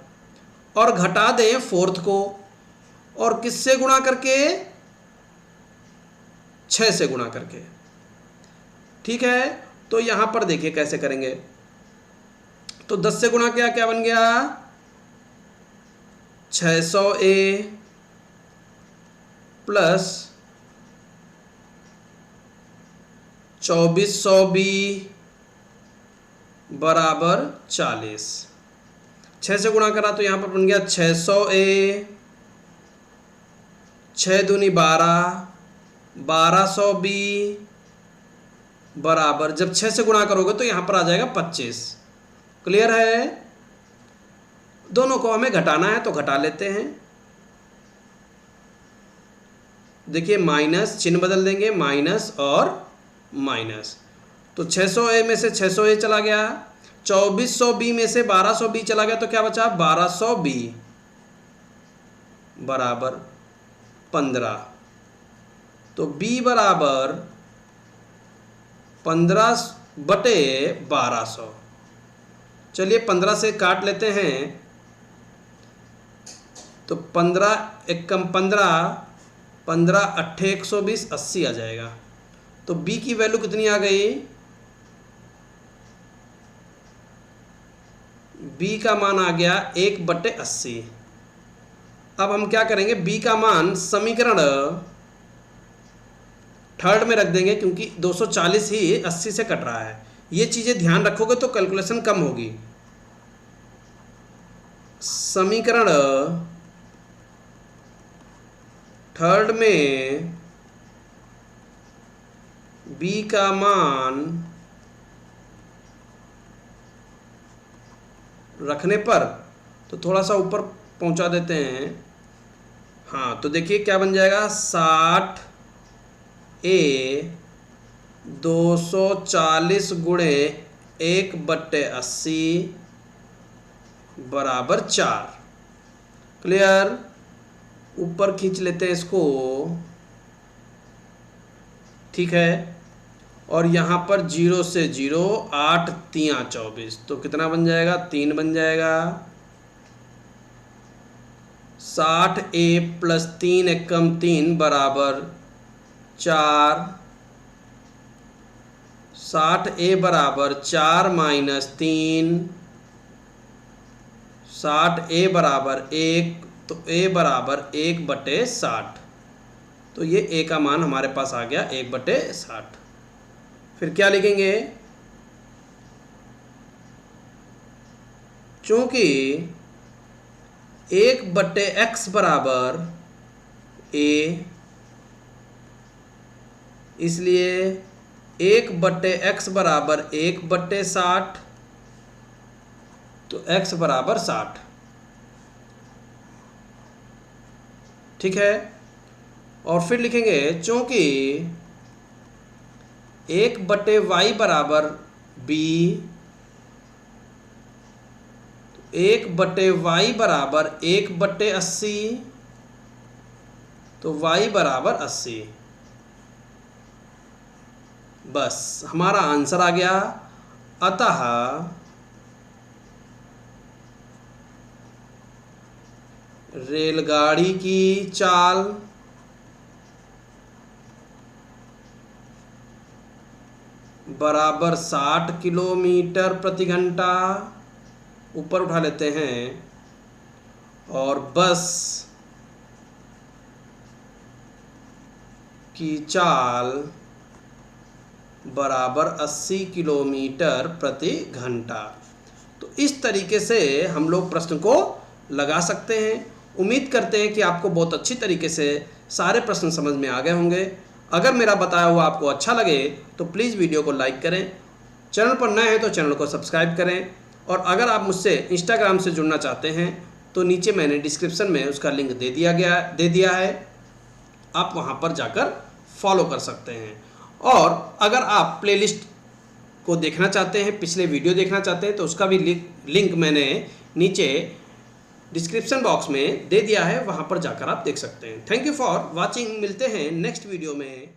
और घटा दें फोर्थ को, और किससे गुणा करके? 6 से गुणा करके। ठीक है, तो यहां पर देखिए कैसे करेंगे। तो 10 से गुणा किया, क्या बन गया? 600A प्लस 2400B बराबर 40। 6 से गुणा करा तो यहाँ पर बन गया 600A, 6 दूनी 12, 1200B बराबर, जब 6 से गुणा करोगे तो यहाँ पर आ जाएगा 25। क्लियर है? दोनों को हमें घटाना है तो घटा लेते हैं। देखिए माइनस, चिन्ह बदल देंगे, माइनस और माइनस। तो 600A में से 600A चला गया, 2400B में से 1200B चला गया, तो क्या बचा? 1200B बराबर 15। तो B बराबर 15/1200। चलिए 15 से काट लेते हैं, तो 15 एकम 15, 15 अट्ठे 120, 80 आ जाएगा। तो B की वैल्यू कितनी आ गई? B का मान आ गया 1/80। अब हम क्या करेंगे, B का मान समीकरण थर्ड में रख देंगे, क्योंकि 240 ही 80 से कट रहा है। ये चीज़ें ध्यान रखोगे तो कैलकुलेशन कम होगी। समीकरण थर्ड में B का मान रखने पर तो थोड़ा सा ऊपर पहुंचा देते हैं। हाँ, तो देखिए क्या बन जाएगा, 60A 240 गुणे 1/80 बराबर 4। क्लियर? ऊपर खींच लेते हैं इसको। ठीक है, और यहाँ पर 0 से 0, 8 3 24, तो कितना बन जाएगा? 3 बन जाएगा। 60A प्लस 3 एकम 3 बराबर 4। 60A बराबर 4 माइनस 3, 60A बराबर 1, तो A बराबर 1/60। तो ये A का मान हमारे पास आ गया 1/60। फिर क्या लिखेंगे? चूंकि 1/x बराबर A, इसलिए 1/x बराबर 1/60, तो x बराबर 60। ठीक है, और फिर लिखेंगे चूंकि 1/y बराबर b, 1/y बराबर 1/80, तो y बराबर 80। बस हमारा आंसर आ गया। अतः रेलगाड़ी की चाल बराबर 60 किलोमीटर प्रति घंटा, ऊपर उठा लेते हैं, और बस की चाल बराबर 80 किलोमीटर प्रति घंटा। तो इस तरीके से हम लोग प्रश्न को लगा सकते हैं। उम्मीद करते हैं कि आपको बहुत अच्छी तरीके से सारे प्रश्न समझ में आ गए होंगे। अगर मेरा बताया हुआ आपको अच्छा लगे तो प्लीज़ वीडियो को लाइक करें, चैनल पर नए हैं तो चैनल को सब्सक्राइब करें, और अगर आप मुझसे इंस्टाग्राम से जुड़ना चाहते हैं तो नीचे मैंने डिस्क्रिप्शन में उसका लिंक दे दिया है, आप वहां पर जाकर फॉलो कर सकते हैं। और अगर आप प्लेलिस्ट को देखना चाहते हैं, पिछले वीडियो देखना चाहते हैं, तो उसका भी लिंक मैंने नीचे डिस्क्रिप्शन बॉक्स में दे दिया है, वहां पर जाकर आप देख सकते हैं। Thank you for watching. मिलते हैं नेक्स्ट वीडियो में।